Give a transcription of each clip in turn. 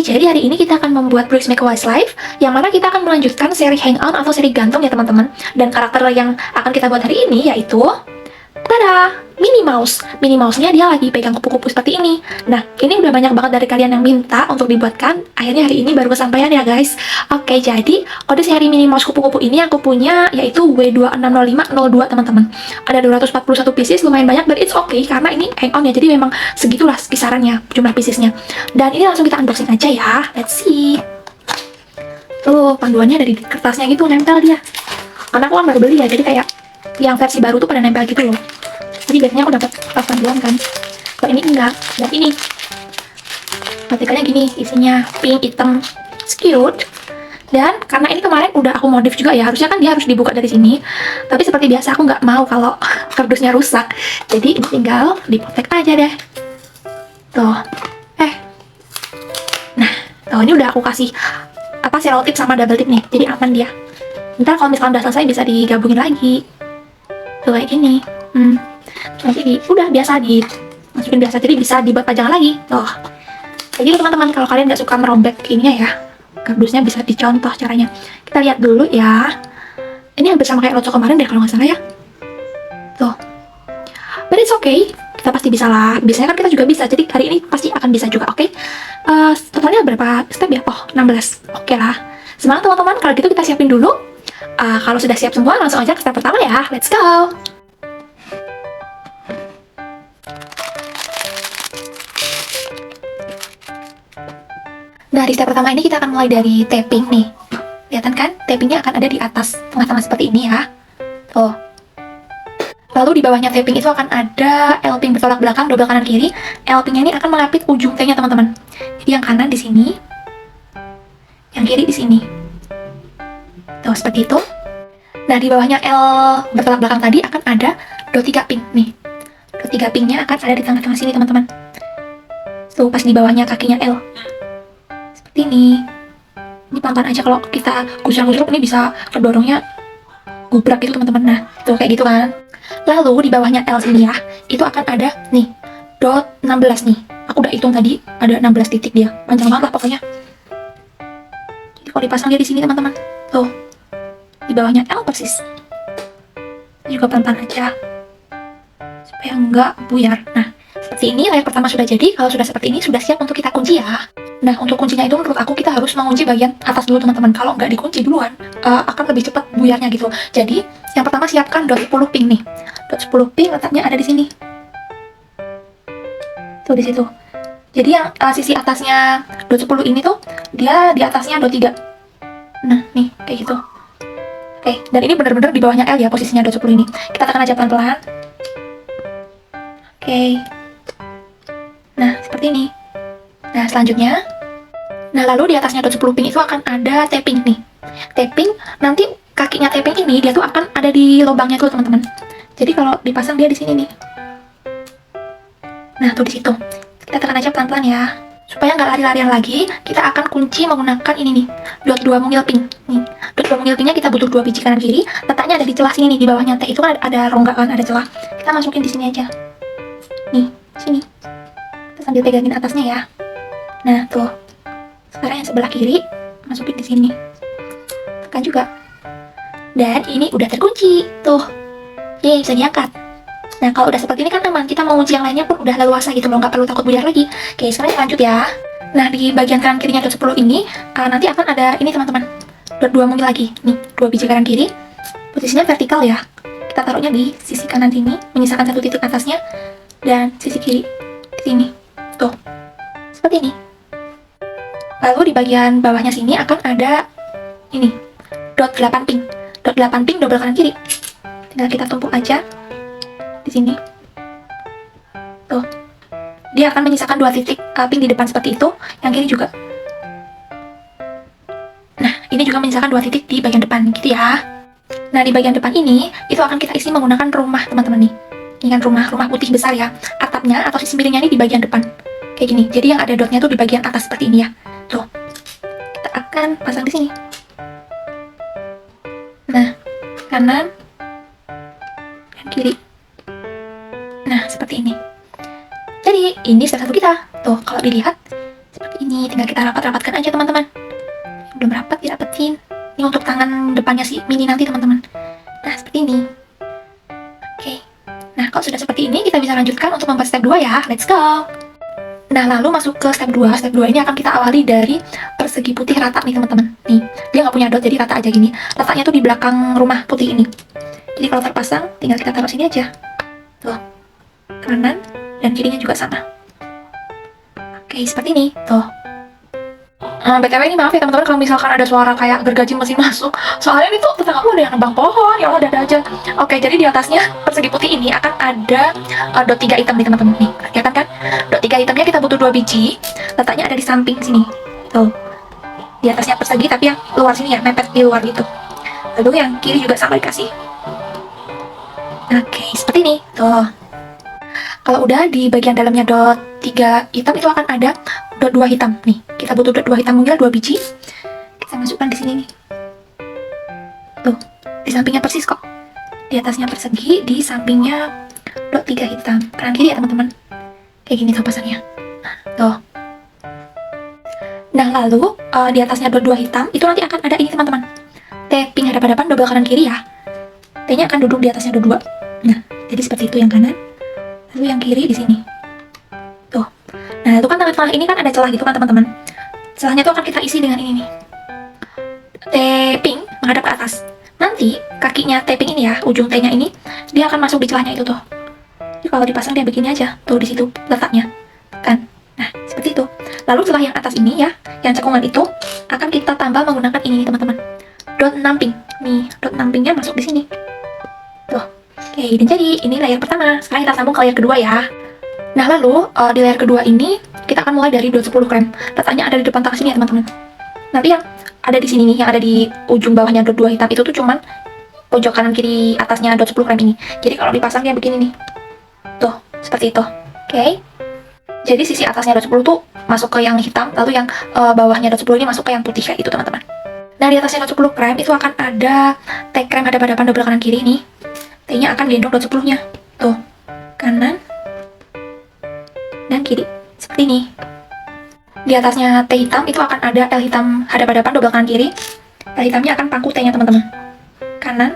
jadi hari ini kita akan membuat Bruce Make a Westlife, yang mana kita akan melanjutkan seri Hangout atau seri gantung ya teman-teman. Dan karakter yang akan kita buat hari ini yaitu, tada! Minnie Mouse. Minnie Mouse-nya dia lagi pegang kupu-kupu seperti ini. Nah, ini udah banyak banget dari kalian yang minta untuk dibuatkan. Akhirnya hari ini baru kesampaian ya guys. Oke, jadi kode seri Minnie Mouse kupu-kupu ini aku punya yaitu W260502 teman-teman. Ada 241 pieces, lumayan banyak, but it's okay karena ini hang on ya. Jadi memang segitulah kisarannya jumlah piecesnya. Dan ini langsung kita unboxing aja ya. Let's see. Tuh, panduannya dari kertasnya gitu, nempel dia. Karena aku kan baru beli ya, jadi kayak yang versi baru tuh pada nempel gitu loh. Jadi biasanya aku dapat pas panduan kan. Kalau ini enggak. Dan ini artikelnya gini, isinya pink, hitam, it's cute. Dan karena ini kemarin udah aku modif juga ya, harusnya kan dia harus dibuka dari sini. Tapi seperti biasa aku nggak mau kalau kardusnya rusak. Jadi ini tinggal dipotek aja deh. Tuh. Nah, tuh ini udah aku kasih selotip sama double tip nih. Jadi aman dia. Ntar kalau misalkan udah selesai bisa digabungin lagi. Tuh kayak gini. Nanti udah biasa dimasukin biasa, jadi bisa dibuat pajangan lagi. Tuh. Jadi teman-teman, kalau kalian nggak suka merobek ininya ya, kardusnya bisa dicontoh caranya. Kita lihat dulu ya. Ini hampir sama kayak Roco kemarin deh kalau nggak salah ya. Tuh. But it's okay. Kita pasti bisa lah. Biasanya kan kita juga bisa. Jadi hari ini pasti akan bisa juga, oke? Totalnya berapa step ya? Oh, 16. Oke lah. Semangat teman-teman. Kalau gitu kita siapin dulu. Kalau sudah siap semua, langsung aja ke step pertama ya. Let's go! Nah, di step pertama ini kita akan mulai dari taping nih. Kelihatan kan? Tapingnya akan ada di atas tengah-tengah seperti ini ya. Tuh. Lalu di bawahnya taping itu akan ada L-pin bertolak belakang, double kanan kiri. L-pinnya ini akan mengapit ujung T-nya teman-teman. Jadi yang kanan di sini, yang kiri di sini. Tuh, seperti itu. Nah, di bawahnya L bertolak belakang tadi akan ada dot 3 pin nih. Dot 3 pinnya akan ada di tengah-tengah sini teman-teman. Tuh, pas di bawahnya kakinya L. Ini pelan-pelan aja, kalau kita gusur-gusur ini bisa kedorongnya gubrak gitu teman-teman. Nah, tuh kayak gitu kan. Lalu di bawahnya L sini ya, itu akan ada nih dot 16 nih. Aku udah hitung tadi, ada 16 titik dia. Panjang banget lah pokoknya. Jadi kalau dipasang dia di sini teman-teman, tuh di bawahnya L persis. Ini juga pelan-pelan aja supaya enggak buyar. Nah, seperti ini layer pertama sudah jadi. Kalau sudah seperti ini sudah siap untuk kita kunci ya. Nah, untuk kuncinya itu menurut aku kita harus mengunci bagian atas dulu teman-teman. Kalau nggak dikunci duluan, akan lebih cepat buyarnya gitu. Jadi, yang pertama siapkan dot 10 pin nih. Dot 10 pin letaknya ada di sini. Tuh, di situ. Jadi yang sisi atasnya dot 10 ini tuh, dia di atasnya dot 3. Nah, nih, kayak gitu. Oke, dan ini benar-benar di bawahnya L ya posisinya dot 10 ini. Kita tekan aja pelan-pelan. Oke. Nah, seperti ini. Nah, selanjutnya, lalu di atasnya dot 10 pin itu akan ada taping nih. Taping, nanti kakinya taping ini dia tuh akan ada di lubangnya tuh teman-teman. Jadi kalau dipasang dia di sini nih. Nah, tuh di situ. Kita tekan aja pelan-pelan ya. Supaya nggak lari-larian lagi, kita akan kunci menggunakan ini nih, dot 2 mungil pin. Nih, dot 2 mungil pinnya kita butuh 2 biji kanan kiri. Letaknya ada di celah sini nih, di bawahnya T itu kan ada rongga kan, ada celah. Kita masukin di sini aja. Nih, sini. Kita sambil pegangin atasnya ya. Nah, tuh. Sekarang yang sebelah kiri masukin di sini. Tekan juga. Dan ini udah terkunci. Tuh. Yeay, bisa diangkat. Nah, kalau udah seperti ini kan aman. Kita mau kunci yang lainnya pun udah leluasa gitu loh, nggak perlu takut buyar lagi. Oke, sekarang lanjut ya. Nah, di bagian kanan kirinya dot 10 ini nanti akan ada ini teman-teman. Dot 2 mungkin lagi. Nih, 2 biji kanan kiri. Posisinya vertikal ya. Kita taruhnya di sisi kanan sini, menyisakan 1 titik atasnya, dan sisi kiri di sini. Tuh. Seperti ini. Lalu di bagian bawahnya sini akan ada ini, dot 8 pin. Dot 8 pin double kanan kiri. Tinggal kita tumpuk aja di sini. Tuh. Dia akan menyisakan 2 titik pin di depan seperti itu, yang kiri juga. Nah, ini juga menyisakan 2 titik di bagian depan gitu ya. Nah, di bagian depan ini itu akan kita isi menggunakan rumah teman-teman nih. Ini kan rumah putih besar ya. Atapnya atau sisi miringnya ini di bagian depan. Kayak gini. Jadi yang ada dotnya tuh di bagian atas seperti ini ya. Tuh, kita akan pasang di sini. Nah, kanan dan kiri. Nah, seperti ini. Jadi, ini step 1 kita. Tuh, kalau dilihat seperti Ini tinggal kita rapat-rapatkan aja teman-teman. Belum rapat, dirapetin. Ini untuk tangan depannya si mini nanti teman-teman. Nah, seperti ini. Oke. Nah, kalau sudah seperti ini, kita bisa lanjutkan untuk membuat step 2 ya. Let's go! Nah, lalu masuk ke step 2. Step 2 ini akan kita awali dari persegi putih rata nih teman-teman. Nih, dia nggak punya dot, jadi rata aja gini. Letaknya tuh di belakang rumah putih ini. Jadi kalau terpasang, tinggal kita taruh sini aja. Tuh. Kanan dan kirinya juga sama. Oke, seperti ini. Tuh. BTW ini maaf ya teman-teman kalau misalkan ada suara kayak gergaji mesin masuk. Soalnya ini tuh tetanggaku ada yang nebang pohon. Ya Allah, ada aja. Oke, jadi di atasnya persegi putih ini akan ada dot 3 hitam nih teman-teman. Nih, kelihatan kan? Dot 3 hitamnya kita butuh 2 biji. Letaknya ada di samping sini. Tuh. Di atasnya persegi tapi yang luar sini ya, mepet di luar gitu. Lalu yang kiri juga sama dikasih. Oke, seperti ini. Tuh. Kalau udah di bagian dalamnya dot 3 hitam itu akan ada dot 2 hitam. Nih, kita butuh dot 2 hitam mungil 2 biji. Kita masukkan di sini nih. Tuh, di sampingnya persis kok. Di atasnya persegi, di sampingnya dot 3 hitam. Kanan kiri ya teman-teman. Kayak gini tuh pasangnya. Tuh. Nah, lalu di atasnya dot 2 hitam itu nanti akan ada ini teman-teman. Tapping hadap-hadapan double kanan kiri ya. T-nya akan duduk di atasnya dot 2. Nah, jadi seperti itu yang kanan. Lalu yang kiri di sini. Tuh. Nah, itu kan tengah-tengah ini kan ada celah gitu kan teman-teman. Celahnya tuh akan kita isi dengan ini nih. Tapping menghadap ke atas. Nanti kakinya tapping ini ya, ujung T-nya ini, dia akan masuk di celahnya itu tuh. Jadi kalau dipasang dia begini aja, tuh di situ letaknya. Kan? Nah, seperti itu. Lalu celah yang atas ini ya, yang cekungan itu akan kita tambah menggunakan ini nih teman-teman. Dot 6 pink. Nih, dot 6 pinknya masuk di sini. Tuh. Oke, dan jadi ini layer pertama. Sekarang kita sambung ke layer kedua ya. Nah, lalu di layer kedua ini kita akan mulai dari dot 10 krem. Letaknya ada di depan tas sini ya, teman-teman. Nanti yang ada di sini nih, yang ada di ujung bawahnya dot 2 hitam itu tuh cuman pojok kanan kiri atasnya dot 10 krem ini. Jadi kalau dipasang dia begini nih. Tuh, seperti itu. Oke. Jadi sisi atasnya dot 10 tuh masuk ke yang hitam, lalu yang bawahnya dot 10 ini masuk ke yang putih kayak itu, teman-teman. Nah, di atasnya dot 10 krem itu akan ada T krem hadap-hadapan double kanan kiri nih. T-nya akan gendong dot 10-nya. Tuh. Kanan dan kiri. Seperti ini. Di atasnya T hitam itu akan ada L hitam hadap-hadapan double kanan kiri. L hitamnya akan pangku T-nya teman-teman. Kanan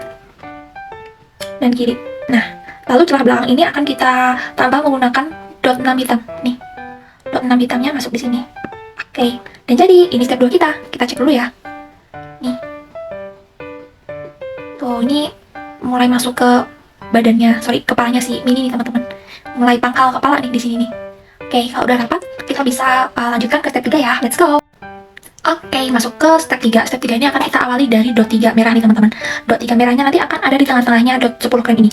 dan kiri. Nah, lalu celah belakang ini akan kita tambah menggunakan dot 6 hitam. Nih. Dot 6 hitamnya masuk di sini. Oke. Dan jadi ini step 2 kita. Kita cek dulu ya. Nih. Tuh, ini mulai masuk ke badannya, kepalanya si mini nih teman-teman. Mulai pangkal kepala nih di sini nih. Oke, kalau udah rapat, kita bisa lanjutkan ke step 3 ya. Let's go! Oke, masuk ke step 3. Step 3 ini akan kita awali dari dot 3 merah nih teman-teman. Dot 3 merahnya nanti akan ada di tengah-tengahnya dot 10 krem ini.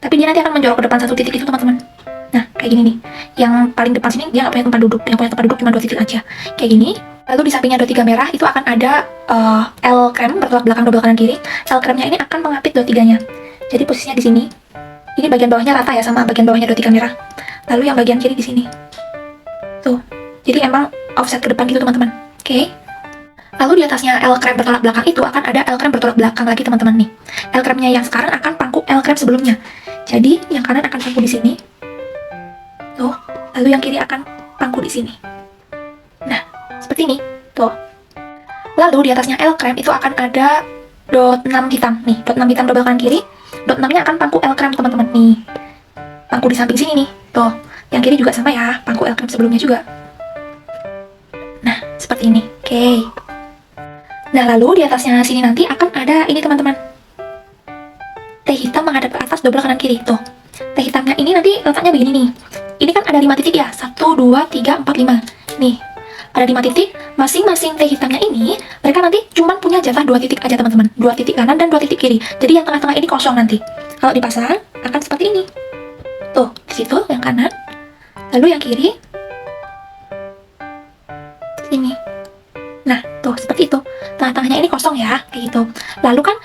Tapi dia nanti akan menjorok ke depan satu titik itu teman-teman. Nah, kayak gini nih. Yang paling depan sini dia nggak punya tempat duduk. Yang punya tempat duduk cuma 2 titik aja. Kayak gini. Lalu di sampingnya dot 3 merah itu akan ada L krem bertolak belakang double kanan kiri. L kremnya ini akan mengapit dot 3-nya. Jadi posisinya di sini. Ini bagian bawahnya rata ya sama bagian bawahnya dot 3 merah. Lalu yang bagian kiri di sini. Tuh. Jadi emang offset ke depan gitu teman-teman. Oke. Lalu di atasnya L krem bertolak belakang itu akan ada L krem bertolak belakang lagi teman-teman nih. L kremnya yang sekarang akan pangku L krem sebelumnya. Jadi yang kanan akan pangku di sini. Tuh. Lalu yang kiri akan pangku di sini. Nah, seperti ini. Tuh. Lalu di atasnya L krem itu akan ada dot 6 hitam. Nih, dot 6 hitam double kanan kiri. Dot 6-nya akan pangku L krem teman-teman. Nih. Pangku di samping sini nih. Tuh. Yang kiri juga sama ya. Pangku L krem sebelumnya juga. Nah, seperti ini. Oke. Nah, lalu di atasnya sini nanti akan ada ini teman-teman. T hitam menghadap ke atas double kanan kiri. Tuh. T hitamnya ini nanti letaknya begini nih. Ini kan ada 5 titik ya. 1, 2, 3, 4, 5. Nih. Ada 5 titik. Masing-masing T hitamnya ini mereka nanti cuma punya jatah 2 titik aja teman-teman. 2 titik kanan dan 2 titik kiri. Jadi yang tengah-tengah ini kosong nanti. Kalau dipasang akan seperti ini. Tuh, di situ yang kanan. Lalu yang kiri sini. Nah, tuh seperti itu. Tengah-tengahnya ini kosong ya, kayak gitu. Lalu kan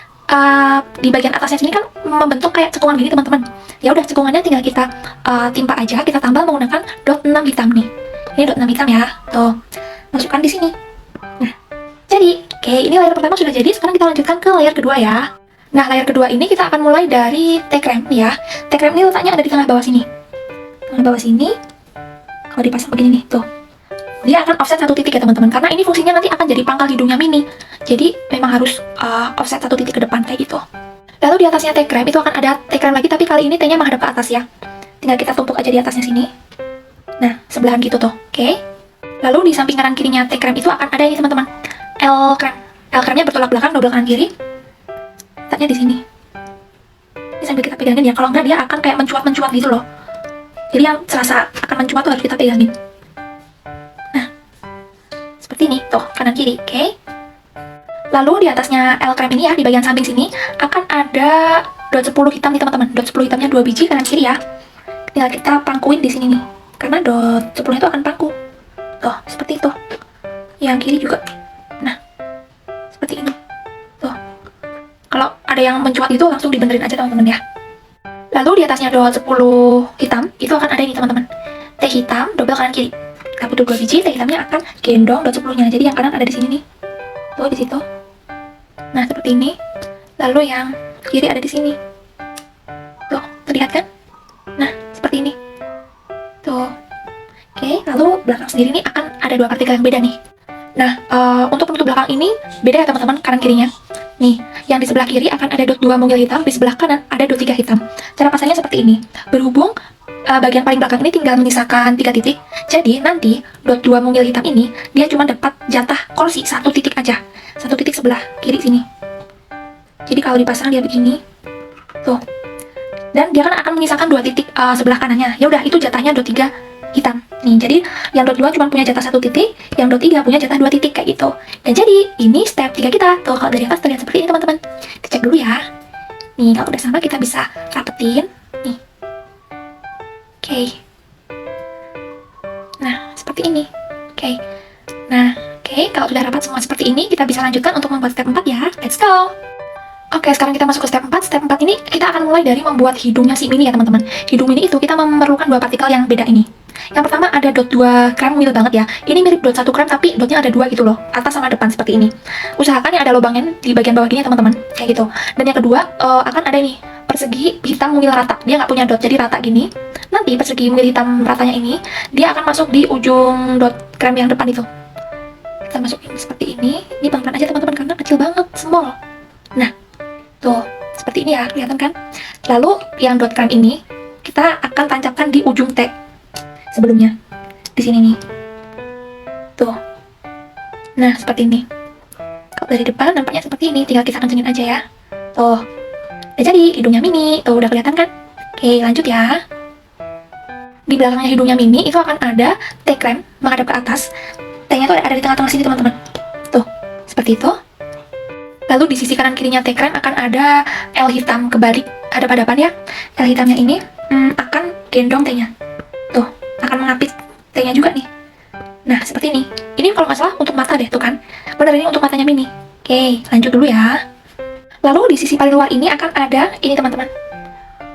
di bagian atasnya sini kan membentuk kayak cekungan gini teman-teman. Ya udah, cekungannya tinggal kita timpa aja, kita tambah menggunakan dot 6 hitam nih. Ini dot 6 hitam ya. Tuh. Masukkan di sini. Nah, jadi, oke, ini layer pertama sudah jadi. Sekarang kita lanjutkan ke layer kedua ya. Nah, layer kedua ini kita akan mulai dari T krem ya. T krem ini letaknya ada di tengah bawah sini. Tengah bawah sini. Kalau dipasang begini nih, tuh. dia akan offset 1 titik ya teman-teman, karena ini fungsinya nanti akan jadi pangkal hidungnya Mini. Jadi memang harus offset 1 titik ke depan kayak gitu. Lalu di atasnya T-clamp itu akan ada T-clamp lagi, tapi kali ini T-nya menghadap ke atas ya. Tinggal kita tumpuk aja di atasnya sini. Nah, sebelahan gitu tuh, oke? Lalu di samping kanan kirinya T-clamp itu akan ada ini teman-teman, L-clamp. L-clamp-nya bertolak belakang, double kanan kiri. Letaknya di sini. Ini sambil kita pegangin ya, kalau enggak dia akan kayak mencuat-mencuat gitu loh. Jadi yang serasa akan mencuat tuh harus kita pegangin. Nah, seperti ini, tuh, kanan kiri, oke? Lalu di atasnya L-clamp ini ya, di bagian samping sini akan ada dot 10 hitam nih teman-teman. Dot 10 hitamnya 2 biji kanan kiri ya. Tinggal kita pangkuin di sini nih, karena dot 10 itu akan pangku. Tuh, seperti itu. Yang kiri juga. Nah, seperti ini. Tuh. Kalau ada yang mencuat itu langsung dibenerin aja teman-teman ya. Lalu di atasnya dot 10 hitam itu akan ada ini teman-teman, T hitam double kanan kiri. Kita butuh 2 biji, T hitamnya akan gendong dot 10-nya. Jadi yang kanan ada di sini nih. Tuh, di situ. Nah, seperti ini. Lalu yang kiri ada di sini. Tuh, terlihat kan? Nah, seperti ini. Tuh. Oke, lalu belakang sendiri ini akan ada 2 partikel yang beda nih. Nah, untuk penutup belakang ini beda ya teman-teman, kanan kirinya. Nih, yang di sebelah kiri akan ada dot 2 mungil hitam, di sebelah kanan ada dot 3 hitam. Cara pasangnya seperti ini. Berhubung bagian paling belakang ini tinggal menyisakan 3 titik, jadi nanti dot 2 mungil hitam ini dia cuma dapat jatah kursi 1 titik aja. 1 titik sebelah kiri sini. Jadi kalau dipasang dia begini. Tuh. Dan dia kan akan menyisakan 2 titik sebelah kanannya. Ya udah, itu jatahnya dot 3 hitam. Nih, jadi yang dot 2 cuma punya jatah 1 titik, yang dot 3 punya jatah 2 titik kayak gitu. Dan jadi ini step 3 kita. Tuh, kalau dari atas terlihat seperti ini teman-teman. Kita cek dulu ya. Nih, kalau udah sama kita bisa rapetin. Nih. Oke. Nah, seperti ini. Oke. Nah, oke, kalau sudah rapat semua seperti ini, kita bisa lanjutkan untuk membuat step 4 ya. Let's go! Oke, sekarang kita masuk ke step 4. Step 4 ini kita akan mulai dari membuat hidungnya si Mini ya teman-teman. Hidung Mini itu kita memerlukan 2 partikel yang beda ini. Yang pertama ada dot 2 clamp wheel banget ya. Ini mirip dot 1 clamp tapi dotnya ada 2 gitu loh, atas sama depan seperti ini. Usahakan ya ada lubangnya di bagian bawah gini ya teman-teman, kayak gitu. Dan yang kedua akan ada nih persegi hitam mungil rata. Dia nggak punya dot, jadi rata gini. Nanti persegi mungil hitam ratanya ini dia akan masuk di ujung dot clamp yang depan itu. Kita masukin seperti ini. Ini pelan-pelan aja teman-teman karena kecil banget, small. Nah, tuh, seperti ini ya, kelihatan kan? Lalu yang dot clamp ini kita akan tancapkan di ujung T sebelumnya. Di sini nih. Tuh. Nah, seperti ini. Kalau dari depan nampaknya seperti ini, tinggal kita kencengin aja ya. Tuh. Udah jadi hidungnya Mini. Tuh, udah kelihatan kan? Oke, lanjut ya. Di belakangnya hidungnya Mini itu akan ada T-clamp menghadap ke atas. T-nya tuh ada di tengah-tengah sini teman-teman. Tuh, seperti itu. Lalu di sisi kanan kirinya T-clamp akan ada L hitam kebalik hadap-hadapan ya. L hitamnya ini akan gendong T-nya. Tuh, akan mengapit T-nya juga nih. Nah, seperti ini. Ini kalau nggak salah untuk mata deh, tuh kan. Benar, ini untuk matanya Mini. Oke, lanjut dulu ya. Lalu di sisi paling luar ini akan ada ini teman-teman.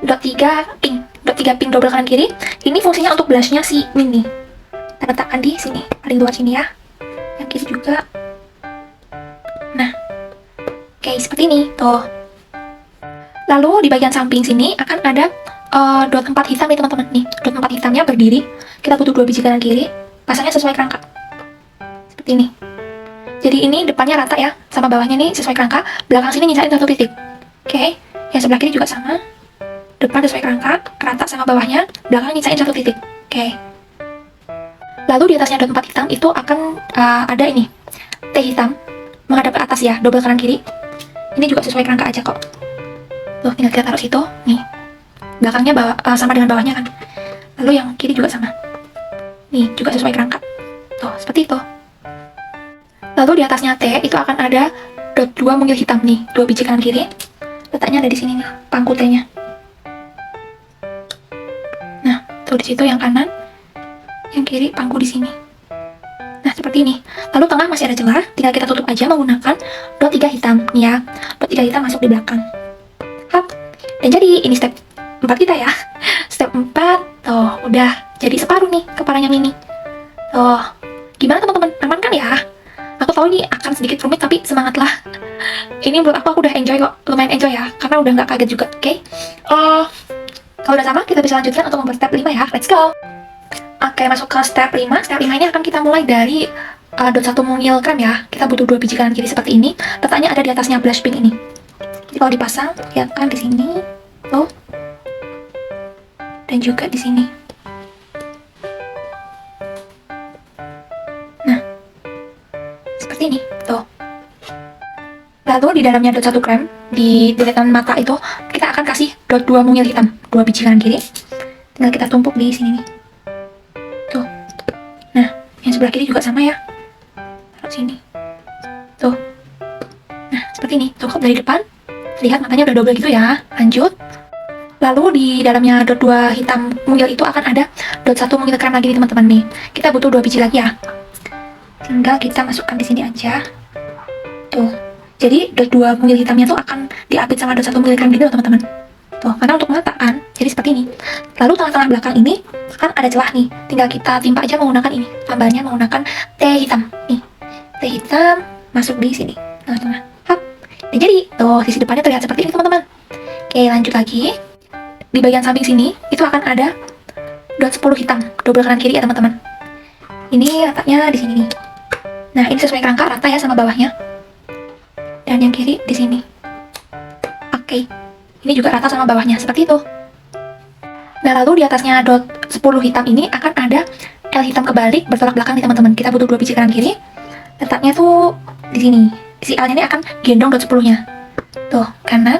Dot 3 pink. Dot 3 pink double kanan kiri. Ini fungsinya untuk blushnya si Mini. Kita letakkan di sini, paling luar sini ya. Yang kiri juga. Nah, oke, seperti ini, tuh. Lalu di bagian samping sini akan ada dot 4 hitam nih teman-teman. Nih, dot 4 hitamnya berdiri. Kita butuh 2 biji kanan kiri. Pasangnya sesuai kerangka. Seperti ini. Jadi ini depannya rata ya, sama bawahnya nih sesuai kerangka. Belakang sini nyisain 1 titik. Oke, yang sebelah kiri juga sama. Depan sesuai kerangka, rata sama bawahnya. Belakang nyisain 1 titik. Oke. Lalu di atasnya dot 4 hitam itu akan ada ini T hitam menghadap ke atas ya, double kanan kiri. Ini juga sesuai kerangka aja kok. Tuh, tinggal kita taruh situ. Nih, belakangnya sama dengan bawahnya kan. Lalu yang kiri juga sama. Nih, juga sesuai kerangka. Tuh, seperti itu. Lalu di atasnya T itu akan ada dot 2 mungil hitam nih, 2 biji kanan kiri. Letaknya ada di sini nih, pangku T-nya. Nah, tuh di situ yang kanan, yang kiri pangku di sini. Nah, seperti ini. Lalu tengah masih ada celah, tinggal kita tutup aja menggunakan dot 3 hitam nih ya. Dot 3 hitam masuk di belakang. Hap. Dan jadi ini step 4 kita ya. Step 4, tuh udah jadi separuh nih kepalanya Mini. Tuh, gimana teman-teman? Aman kan ya? Aku tahu ini akan sedikit rumit tapi semangatlah. Ini menurut aku udah enjoy kok, lumayan enjoy ya, karena udah nggak kaget juga. Oke. Kalau udah sama kita bisa lanjutkan untuk membuat step 5 ya. Let's go. Oke, masuk ke step 5. Step 5 ini akan kita mulai dari dot 1 mungil krem ya. Kita butuh 2 biji kanan kiri seperti ini. Letaknya ada di atasnya blush pink ini. Jadi kalau dipasang, ya kan di sini, tuh, dan juga di sini. Nah, seperti ini, tuh. Lalu di dalamnya dot 1 krem, di deretan mata itu, kita akan kasih dot 2 mungil hitam, 2 biji kanan kiri. Tinggal kita tumpuk di sini nih. Tuh. Nah, yang sebelah kiri juga sama ya. Taruh sini. Tuh. Nah, seperti ini. Cukup dari depan. Lihat matanya udah double gitu ya. Lanjut. Lalu di dalamnya dot 2 hitam mungil itu akan ada dot 1 mungil krem lagi nih teman-teman nih. Kita butuh 2 biji lagi ya. Tinggal kita masukkan di sini aja. Tuh. Jadi dot 2 mungil hitamnya tuh akan diapit sama dot 1 mungil krem gitu teman-teman. Tuh, karena untuk mata kan, jadi seperti ini. Lalu tengah-tengah belakang ini kan ada celah nih. Tinggal kita timpa aja menggunakan ini. Tambahnya menggunakan teh hitam. Nih, teh hitam masuk di sini. Tengah-tengah. Hap. Dan jadi, tuh sisi depannya terlihat seperti ini teman-teman. Oke, lanjut lagi. Di bagian samping sini, itu akan ada dot 10 hitam. Double kanan kiri ya teman-teman. Ini letaknya di sini nih. Nah, ini sesuai kerangka rata ya sama bawahnya. Dan yang kiri di sini. Oke. Ini juga rata sama bawahnya, seperti itu. Nah, lalu di atasnya dot 10 hitam ini akan ada L hitam kebalik bertolak belakang nih teman-teman. Kita butuh 2 biji kanan kiri. Letaknya tuh di sini. Si L-nya ini akan gendong dot 10-nya. Tuh, kanan.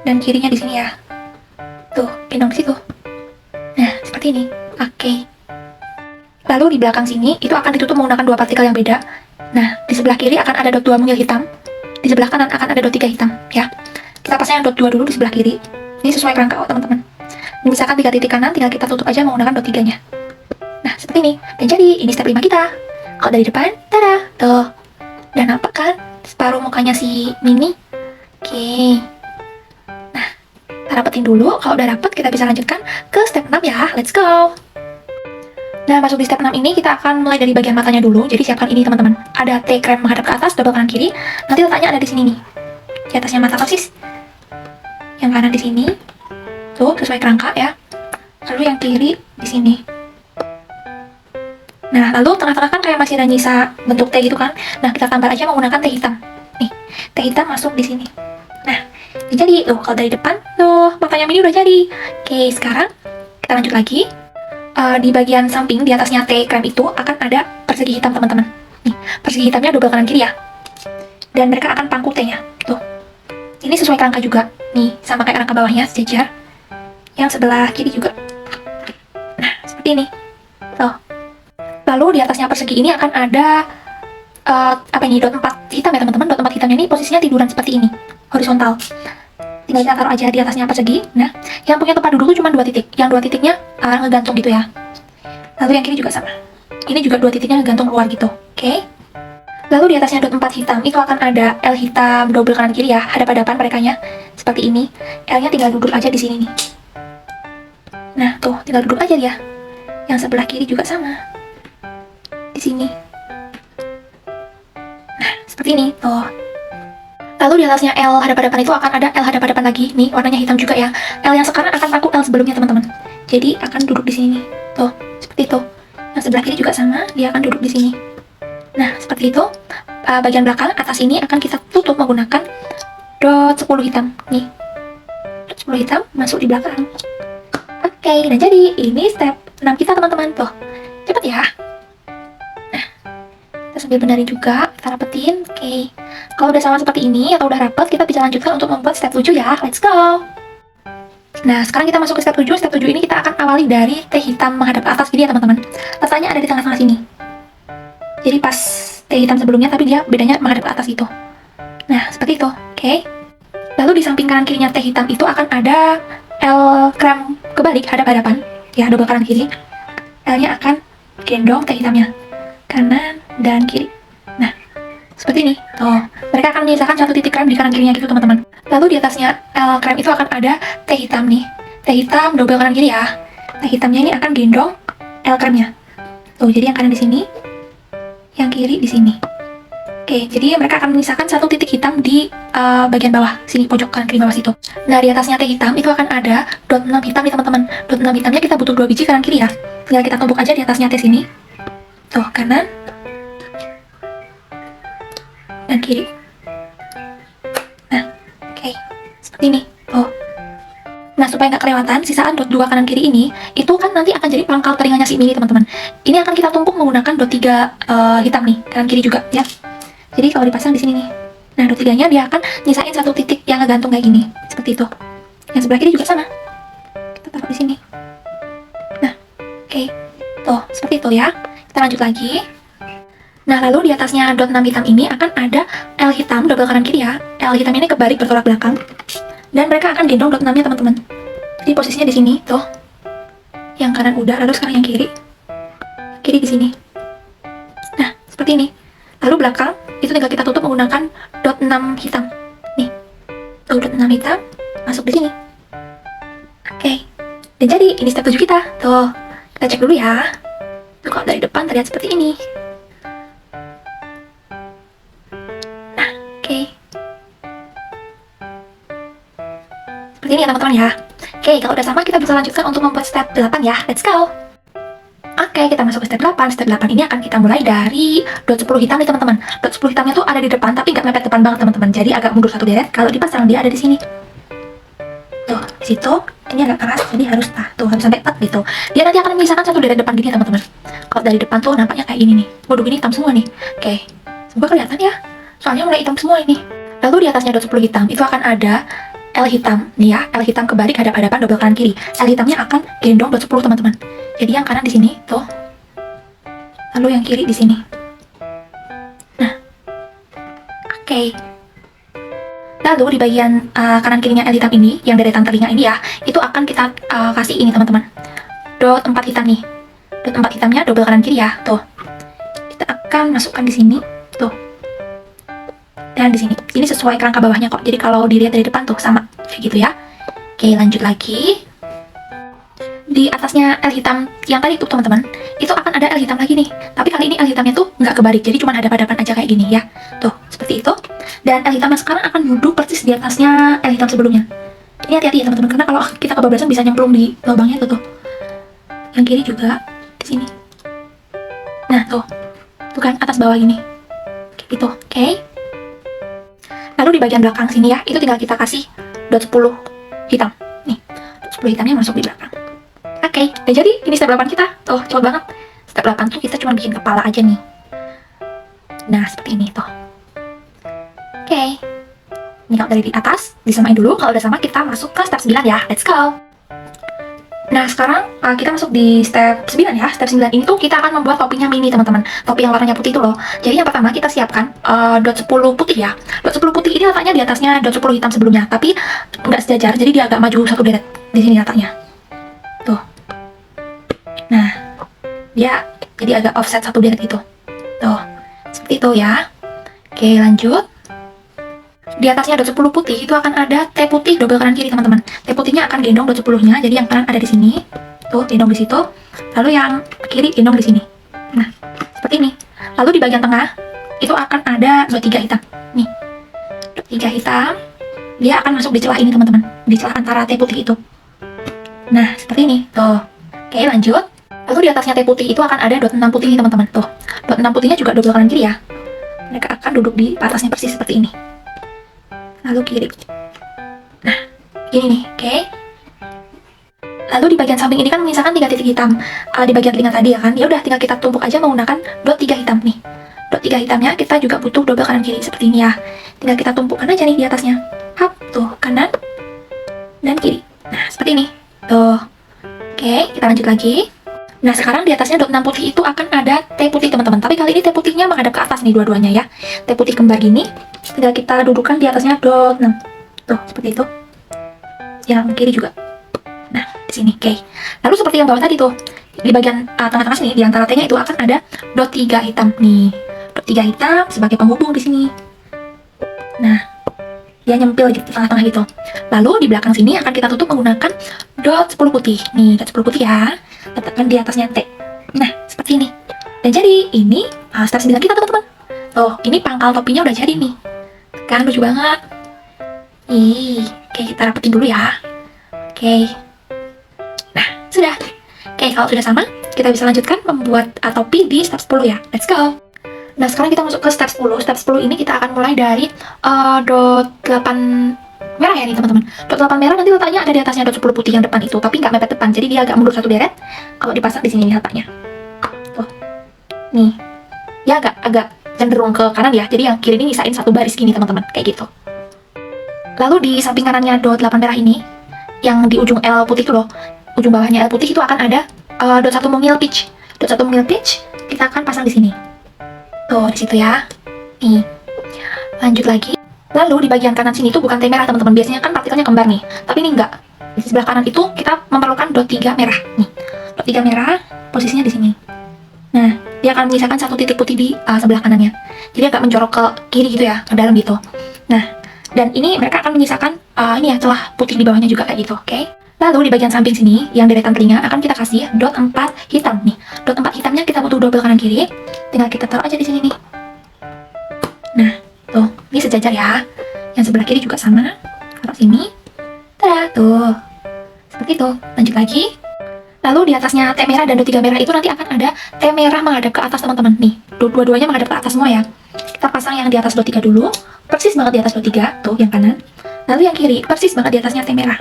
Dan kirinya di sini ya. Tuh, gendong di situ. Nah, seperti ini. Oke. Lalu di belakang sini, itu akan ditutup menggunakan 2 partikel yang beda. Nah, di sebelah kiri akan ada dot 2 mungil hitam. Di sebelah kanan akan ada dot 3 hitam, ya. Kita pasang yang dot 2 dulu di sebelah kiri. Ini sesuai kerangka kok, teman-teman. Misalkan 3 titik kanan, tinggal kita tutup aja menggunakan dot 3-nya. Nah, seperti ini. Dan jadi, ini step 5 kita. Kalau dari depan, tada, tuh. Dan nampak kan separuh mukanya si Mini? Oke. Nah, kita rapetin dulu. Kalau udah rapet, kita bisa lanjutkan ke step 6 ya. Let's go! Nah, masuk di step 6 ini, kita akan mulai dari bagian matanya dulu. Jadi siapkan ini teman-teman. Ada T krem menghadap ke atas, double kanan kiri. Nanti letaknya ada di sini nih. Di atasnya mata persis. Yang kanan di sini. Tuh, sesuai kerangka ya. Lalu yang kiri di sini. Nah, lalu tengah-tengah kan kayak masih ada nyisa bentuk T gitu kan. Nah, kita tambah aja menggunakan teh hitam. Nih, teh hitam masuk di sini. Nah, jadi tuh kalau dari depan, tuh matanya Mini udah jadi. Oke, sekarang kita lanjut lagi. Di bagian samping, di atasnya T krem itu akan ada persegi hitam teman-teman. Nih, persegi hitamnya double kanan kiri ya. Dan mereka akan pangku T-nya. Tuh. Ini sesuai kerangka juga. Nih, sama kayak kerangka bawahnya, sejajar. Yang sebelah kiri juga. Nah, seperti ini. Tuh. Lalu di atasnya persegi ini akan ada apa ini, dot 4 hitam ya teman-teman. Dot 4 hitamnya ini posisinya tiduran seperti ini. Horizontal. Tinggal kita taruh aja di atasnya persegi. Nah, yang punya tempat duduk tuh cuma 2 titik. Yang 2 titiknya ngegantung gitu ya. Lalu yang kiri juga sama. Ini juga 2 titiknya ngegantung keluar gitu. Oke. Lalu di atasnya dot 4 hitam itu akan ada L hitam double kanan kiri ya, hadap-hadapan merekanya seperti ini. L-nya tinggal duduk aja di sini nih. Nah, tuh tinggal duduk aja dia. Yang sebelah kiri juga sama. Di sini. Nah, seperti ini. Tuh. Lalu di atasnya L hadap-hadapan itu akan ada L hadap-hadapan lagi. Nih, warnanya hitam juga ya. L yang sekarang akan paku L sebelumnya, teman-teman. Jadi, akan duduk di sini. Tuh, seperti itu. Yang sebelah kiri juga sama, dia akan duduk di sini. Nah, seperti itu. Bagian belakang, atas ini akan kita tutup menggunakan dot 10 hitam. Nih, dot 10 hitam masuk di belakang. Oke, dan jadi ini step 6 kita, teman-teman. Tuh, cepet ya. Kita sambil benerin juga, kita rapetin. Oke. Kalau udah sama seperti ini atau udah rapet, kita bisa lanjutkan untuk membuat step 7 ya. Let's go. Nah, sekarang kita masuk ke step 7. Step 7 ini kita akan awali dari teh hitam menghadap ke atas gini ya teman-teman. Letaknya ada di tengah-tengah sini. Jadi pas teh hitam sebelumnya, tapi dia bedanya menghadap ke atas gitu. Nah, seperti itu. Oke. Lalu di samping kanan kirinya teh hitam itu akan ada L krem kebalik hadap-hadapan. Ya, double kanan kiri. L-nya akan gendong teh hitamnya. Kanan dan kiri. Nah, seperti ini. Tuh, mereka akan menyisakan 1 titik krem di kanan kirinya gitu teman-teman. Lalu di atasnya L krem itu akan ada teh hitam nih. Teh hitam double kanan kiri ya. Teh hitamnya ini akan gendong L kremnya. Tuh, jadi yang kanan di sini, yang kiri di sini. Oke, jadi mereka akan menyisakan satu titik hitam di bagian bawah, sini pojok kanan kiri bawah situ. Nah, di atasnya T hitam itu akan ada dot 6 hitam nih teman-teman. Dot 6 hitamnya kita butuh 2 biji kanan kiri ya. Tinggal kita tumpuk aja di atasnya T sini. Tuh, kanan dan kiri. Nah, oke, seperti ini. Tuh. Nah, supaya nggak kelewatan, sisaan dot 2 kanan kiri ini, itu kan nanti akan jadi pangkal telinganya si Mini teman-teman. Ini akan kita tumpuk menggunakan dot 3 hitam nih, kanan kiri juga ya. Jadi kalau dipasang di sini nih, nah dot 3-nya dia akan nyisain satu titik yang ngegantung kayak gini, seperti itu. Yang sebelah kiri juga sama. Kita taruh di sini. Nah, oke, tuh seperti itu ya. Kita lanjut lagi. Nah, lalu di atasnya dot 6 hitam ini akan ada L hitam double kanan kiri ya. L hitam ini kebalik bertolak belakang, dan mereka akan gendong dot 6-nya teman-teman. Jadi posisinya di sini tuh. Yang kanan udah, lalu sekarang yang kiri. Kiri di sini. Nah, seperti ini. Lalu belakang itu tinggal kita tutup menggunakan dot 6 hitam. Nih. Tuh dot 6 hitam masuk di sini. Oke. Dan jadi ini step 7 kita. Tuh. Kita cek dulu ya. Tuh kalau dari depan terlihat seperti ini. Nah, oke. Seperti ini ya teman-teman ya. Oke, kalau udah sama kita bisa lanjutkan untuk membuat step 8 ya. Let's go. Oke, kita masuk ke step 8. Step 8 ini akan kita mulai dari dot 10 hitam nih teman-teman. Dot 10 hitamnya tuh ada di depan, tapi nggak mepet depan banget teman-teman. Jadi agak mundur satu deret. Kalau dipasang dia ada di sini. Tuh, di situ. Ini agak keras, jadi harus tuh harus sampai tet gitu. Dia nanti akan memisahkan satu deret depan gini teman-teman. Kalau dari depan tuh nampaknya kayak gini nih. Waduh, ini hitam semua nih. Oke, semoga kelihatan ya. Soalnya mulai hitam semua ini. Lalu di atasnya dot 10 hitam itu akan ada L hitam nih ya. L hitam kebalik hadap-hadapan double kanan kiri. L hitamnya akan gendong dot 10 teman-teman. Jadi yang kanan di sini tuh. Lalu yang kiri di sini. Nah. Oke. Lalu di bagian kanan kirinya L hitam ini, yang deretan telinga ini ya, itu akan kita kasih ini teman-teman. Dot 4 hitam nih. Dot 4 hitamnya double kanan kiri ya, tuh. Kita akan masukkan di sini, tuh. Dan di sini. Ini sesuai kerangka bawahnya kok. Jadi kalau dilihat dari depan tuh sama kayak gitu ya. Oke, lanjut lagi. Di atasnya L hitam yang tadi tuh teman-teman, itu akan ada L hitam lagi nih. Tapi kali ini L hitamnya tuh nggak kebalik, jadi cuma hadap-hadapan aja kayak gini ya. Tuh, seperti itu. Dan L hitam yang sekarang akan duduk persis di atasnya L hitam sebelumnya. Ini hati-hati ya teman-teman, karena kalau kita kebablasan bisa nyemplung di lubangnya itu tuh. Yang kiri juga di sini. Nah, tuh kan atas bawah gini. Kayak gitu, oke. Lalu di bagian belakang sini ya, itu tinggal kita kasih dot 10 hitam. Nih, dot 10 hitamnya masuk di belakang. Oke, dan jadi ini step 8 kita. Tuh, cepet banget. Step 8 tuh kita cuma bikin kepala aja nih. Nah, seperti ini tuh. Oke. Ini kalau dari di atas, disamain dulu. Kalau udah sama, kita masuk ke step 9 ya. Let's go. Nah, sekarang kita masuk di step 9 ya. Step 9 ini tuh kita akan membuat topinya Mini, teman-teman. Topi yang warnanya putih itu loh. Jadi yang pertama kita siapkan dot 10 putih ya. Dot 10 putih ini letaknya di atasnya dot 10 hitam sebelumnya. Tapi nggak sejajar, jadi dia agak maju satu deret. Di sini letaknya. Tuh. Nah, dia jadi agak offset satu deret gitu. Tuh, seperti itu ya. Oke, lanjut. Di atasnya dot 10 putih itu akan ada T putih double kanan kiri teman-teman. T putihnya akan gendong dot 10-nya, jadi yang kanan ada di sini. Tuh, gendong di situ. Lalu yang kiri gendong di sini. Nah, seperti ini. Lalu di bagian tengah itu akan ada dot 3 hitam. Nih. Dot 3 hitam. Dia akan masuk di celah ini teman-teman. Di celah antara T putih itu. Nah, seperti ini. Tuh. Oke, lanjut. Lalu di atasnya T putih itu akan ada dot 6 putih nih teman-teman. Tuh, dot 6 putihnya juga double kanan kiri ya. Mereka akan duduk di atasnya persis seperti ini. Lalu kiri. Nah, gini nih, oke. Lalu di bagian samping ini kan misalkan 3 titik hitam di bagian telinga tadi ya kan. Ya udah tinggal kita tumpuk aja menggunakan dot 3 hitam nih. Dot 3 hitamnya kita juga butuh double kanan kiri seperti ini ya. Tinggal kita tumpukkan aja nih di atasnya. Hap, tuh, kanan dan kiri. Nah, seperti ini. Tuh. Oke, kita lanjut lagi. Nah, sekarang di atasnya dot 6 putih itu akan ada T putih teman-teman. Tapi kali ini T putihnya menghadap ke atas nih dua-duanya ya. T putih kembar gini. Tinggal kita dudukkan di atasnya dot 6. Tuh, seperti itu. Yang kiri juga. Nah, di sini. Oke. Lalu seperti yang bawah tadi tuh. Di bagian tengah-tengah sini, di antara T-nya itu akan ada dot 3 hitam nih. Dot 3 hitam sebagai penghubung di sini. Nah, dia nyempil di tengah-tengah gitu. Lalu di belakang sini akan kita tutup menggunakan dot 10 putih. Nih, dot 10 putih ya. Letakkan di atasnya T. Nah, seperti ini. Dan jadi ini step 9 kita teman-teman. Tuh, ini pangkal topinya udah jadi nih. Kan lucu banget. Oke, kita rapetin dulu ya. Oke. Nah, sudah. Oke, kalau sudah sama, kita bisa lanjutkan membuat topi di step 10 ya. Let's go. Nah, sekarang kita masuk ke step 10. Step 10 ini kita akan mulai dari dot 8 merah ya nih teman-teman. Dot 8 merah nanti letaknya ada di atasnya dot 10 putih yang depan itu, tapi nggak mepet depan. Jadi dia agak mundur satu deret. Kalau dipasang di sini nih letaknya. Tuh. Nih. Ya agak cenderung ke kanan ya. Jadi yang kiri ini nyisain satu baris gini teman-teman, kayak gitu. Lalu di samping kanannya dot 8 merah ini, yang di ujung L putih itu loh, ujung bawahnya L putih itu akan ada dot 1 mungil pitch. Dot 1 mungil pitch kita akan pasang di sini. Tuh, di situ ya. Nih. Lanjut lagi. Lalu di bagian kanan sini itu bukan T merah teman-teman. Biasanya kan partikelnya kembar nih. Tapi ini enggak. Di sebelah kanan itu kita memerlukan dot 3 merah. Nih. Dot 3 merah posisinya di sini. Nah, dia akan menyisakan satu titik putih di sebelah kanannya. Jadi agak menjorok ke kiri gitu ya, ke dalam gitu. Nah, dan ini mereka akan menyisakan ini ya celah putih di bawahnya juga kayak gitu, oke? Lalu di bagian samping sini yang deretan telinga akan kita kasih dot 4 hitam nih. Dot 4 hitamnya kita butuh double kanan kiri. Tinggal kita taruh aja di sini nih. Nah, tuh, ini sejajar ya. Yang sebelah kiri juga sama. Taruh sini. Tada, tuh. Seperti itu. Lanjut lagi. Lalu di atasnya T merah dan dot 3 merah itu nanti akan ada T merah menghadap ke atas teman-teman. Nih, dua-duanya menghadap ke atas semua ya. Kita pasang yang di atas dot 3 dulu. Persis banget di atas dot 3, tuh yang kanan. Lalu yang kiri persis banget di atasnya T merah.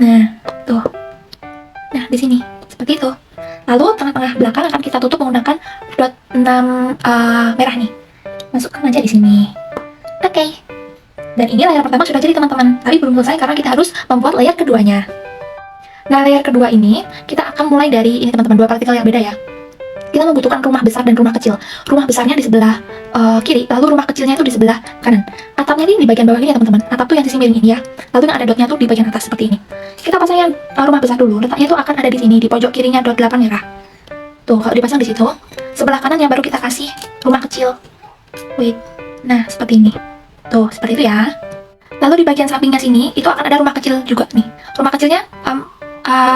Nah, tuh. Nah, di sini. Seperti itu. Lalu tengah-tengah belakang akan kita tutup menggunakan dot 6 merah nih. Masukkan aja di sini. Oke. Dan ini layer pertama sudah jadi teman-teman. Tapi belum selesai karena kita harus membuat layer keduanya. Nah, layer kedua ini kita akan mulai dari ini teman-teman, dua partikel yang beda ya. Kita membutuhkan rumah besar dan rumah kecil. Rumah besarnya di sebelah kiri, lalu rumah kecilnya itu di sebelah kanan. Atapnya ini di bagian bawah ini ya teman-teman. Atap tuh yang sisi miring ini ya. Lalu yang ada dotnya tuh di bagian atas seperti ini. Kita pasang yang rumah besar dulu. Letaknya tuh akan ada di sini di pojok kirinya dot 8 merah. Tuh, kalau dipasang di situ, sebelah kanan yang baru kita kasih rumah kecil. Wait. Nah, seperti ini. Tuh, seperti itu ya. Lalu di bagian sampingnya sini itu akan ada rumah kecil juga nih. Rumah kecilnya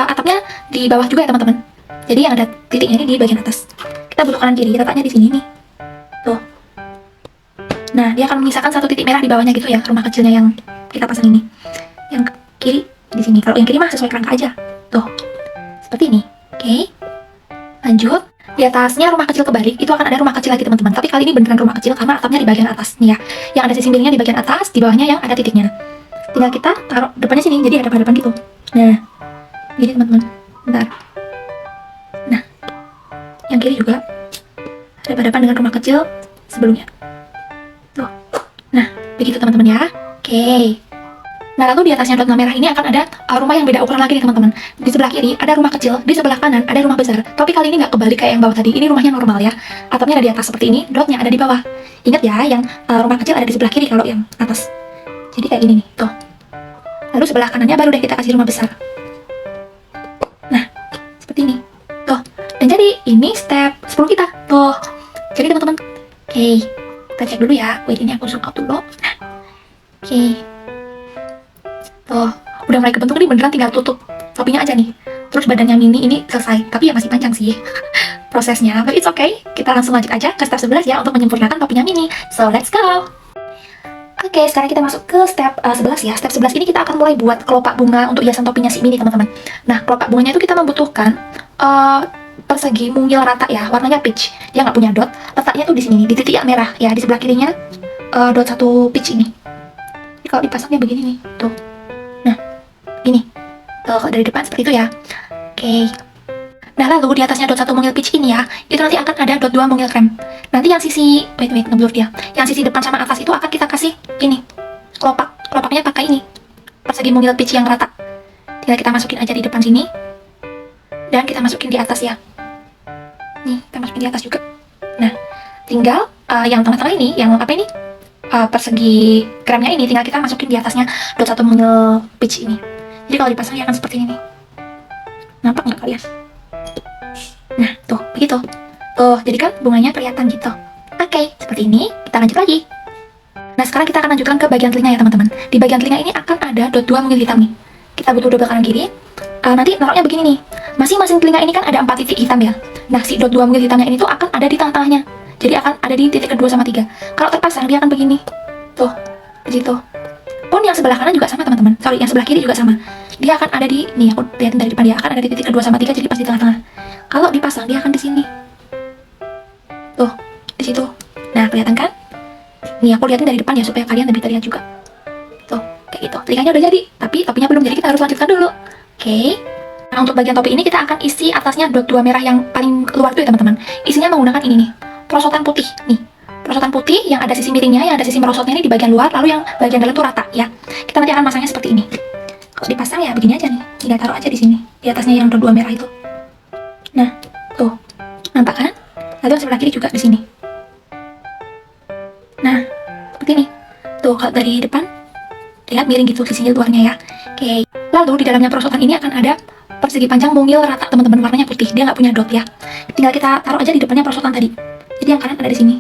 atapnya di bawah juga ya teman-teman. Jadi yang ada titiknya ini di bagian atas. Kita butuh kanan kiri, letaknya di sini nih. Tuh. Nah, dia akan menyisakan satu titik merah di bawahnya gitu ya, rumah kecilnya yang kita pasang ini. Yang kiri di sini. Kalau yang kiri mah sesuai kerangka aja. Tuh. Seperti ini. Oke. Lanjut. Di atasnya rumah kecil kebalik, itu akan ada rumah kecil lagi teman-teman. Tapi kali ini beneran rumah kecil karena atapnya di bagian atas nih ya. Yang ada sisi miringnya di bagian atas, di bawahnya yang ada titiknya. Tinggal kita taruh depannya sini, jadi ada hadapan gitu. Nah. Gini teman-teman. Bentar. Nah, yang kiri juga ada hadapan dengan rumah kecil sebelumnya. Tuh. Nah, begitu teman-teman ya. Oke. Nah, lalu di atasnya dot merah ini akan ada rumah yang beda ukuran lagi nih teman-teman. Di sebelah kiri ada rumah kecil, di sebelah kanan ada rumah besar. Tapi kali ini nggak kebalik kayak yang bawah tadi. Ini rumahnya normal ya. Atapnya ada di atas seperti ini, dotnya ada di bawah. Ingat ya, yang rumah kecil ada di sebelah kiri kalau yang atas. Jadi kayak gini nih, tuh. Lalu sebelah kanannya baru deh kita kasih rumah besar. Ini tuh, dan jadi ini step 10 kita tuh. Jadi teman-teman, oke, kita cek dulu ya. Wait, ini aku zoom out dulu. Nah, oke, tuh udah mulai kebentuk nih, beneran tinggal tutup topinya aja nih. Terus badannya mini ini selesai, tapi ya masih panjang sih prosesnya, but it's okay. Kita langsung lanjut aja ke step 11 ya untuk menyempurnakan topinya mini. So let's go. Oke, sekarang kita masuk ke step 11 ya. Step 11 ini kita akan mulai buat kelopak bunga untuk hiasan topinya si mini teman-teman. Nah, kelopak bunganya itu kita membutuhkan persegi mungil rata ya, warnanya peach. Dia nggak punya dot. Letaknya tuh di sini nih, di titik yang merah ya, di sebelah kirinya dot 1 peach ini. Jadi kalau dipasangnya begini nih, tuh. Nah, gini. Tuh, dari depan seperti itu ya. Oke. Nah, lalu di atasnya dot 1 mungil peach ini ya, itu nanti akan ada dot 2 mungil krem. Nanti yang sisi, wait, ngeblur dia. Yang sisi depan sama atas itu akan kita kasih ini, kelopaknya pakai ini, persegi mungil peach yang rata. Tinggal kita masukin aja di depan sini, dan kita masukin di atas ya. Nih, kita masukin di atas juga. Nah, tinggal yang tengah-tengah ini, yang apa ini, persegi kremnya ini, tinggal kita masukin di atasnya dot 1 mungil peach ini. Jadi kalau dipasang ya akan seperti ini. Nampak nggak kalian? Nah, tuh, begitu. Tuh, jadi kan bunganya kelihatan gitu. Oke, seperti ini. Kita lanjut lagi. Nah, sekarang kita akan lanjutkan ke bagian telinga ya, teman-teman. Di bagian telinga ini akan ada dot 2 mungil hitam nih. Kita butuh double kanan kiri. Nanti naruhnya begini nih. Masing-masing telinga ini kan ada 4 titik hitam ya. Nah, si dot 2 mungil hitamnya ini tuh akan ada di tengah-tengahnya. Jadi akan ada di titik kedua sama 3. Kalau terpasang dia akan begini. Tuh, di situ. Pun yang sebelah kanan juga sama teman-teman. Sorry, yang sebelah kiri juga sama. Dia akan ada di, nih aku lihatin dari depan, dia akan ada di titik kedua sama 3, jadi pas di tengah-tengah. Kalau dipasang dia akan di sini. Tuh, di situ. Nah, kelihatan kan? Nih aku lihatin dari depan ya supaya kalian lebih terlihat juga. Tuh, kayak gitu. Telinganya udah jadi, tapi topinya belum, jadi kita harus lanjutkan dulu. Oke. Nah, untuk bagian topi ini kita akan isi atasnya dot 2 merah yang paling keluar tuh ya teman-teman. Isinya menggunakan ini nih, perosotan putih nih. Perosotan putih yang ada sisi miringnya, yang ada sisi merosotnya ini di bagian luar, lalu yang bagian dalam tuh rata ya. Kita nanti akan masangnya seperti ini. Kalau dipasang ya begini aja nih, tinggal taruh aja di sini, di atasnya yang dot 2 merah itu. Nah, tuh, nampak kan? Lalu yang sebelah kiri juga di sini. Nah, seperti ini. Tuh, kalau dari depan lihat miring gitu sisi luarnya ya. Oke. Lalu di dalamnya perosotan ini akan ada persegi panjang mungil rata teman-teman, warnanya putih, dia nggak punya dot ya. Tinggal kita taruh aja di depannya perosotan tadi. Jadi yang kanan ada di sini.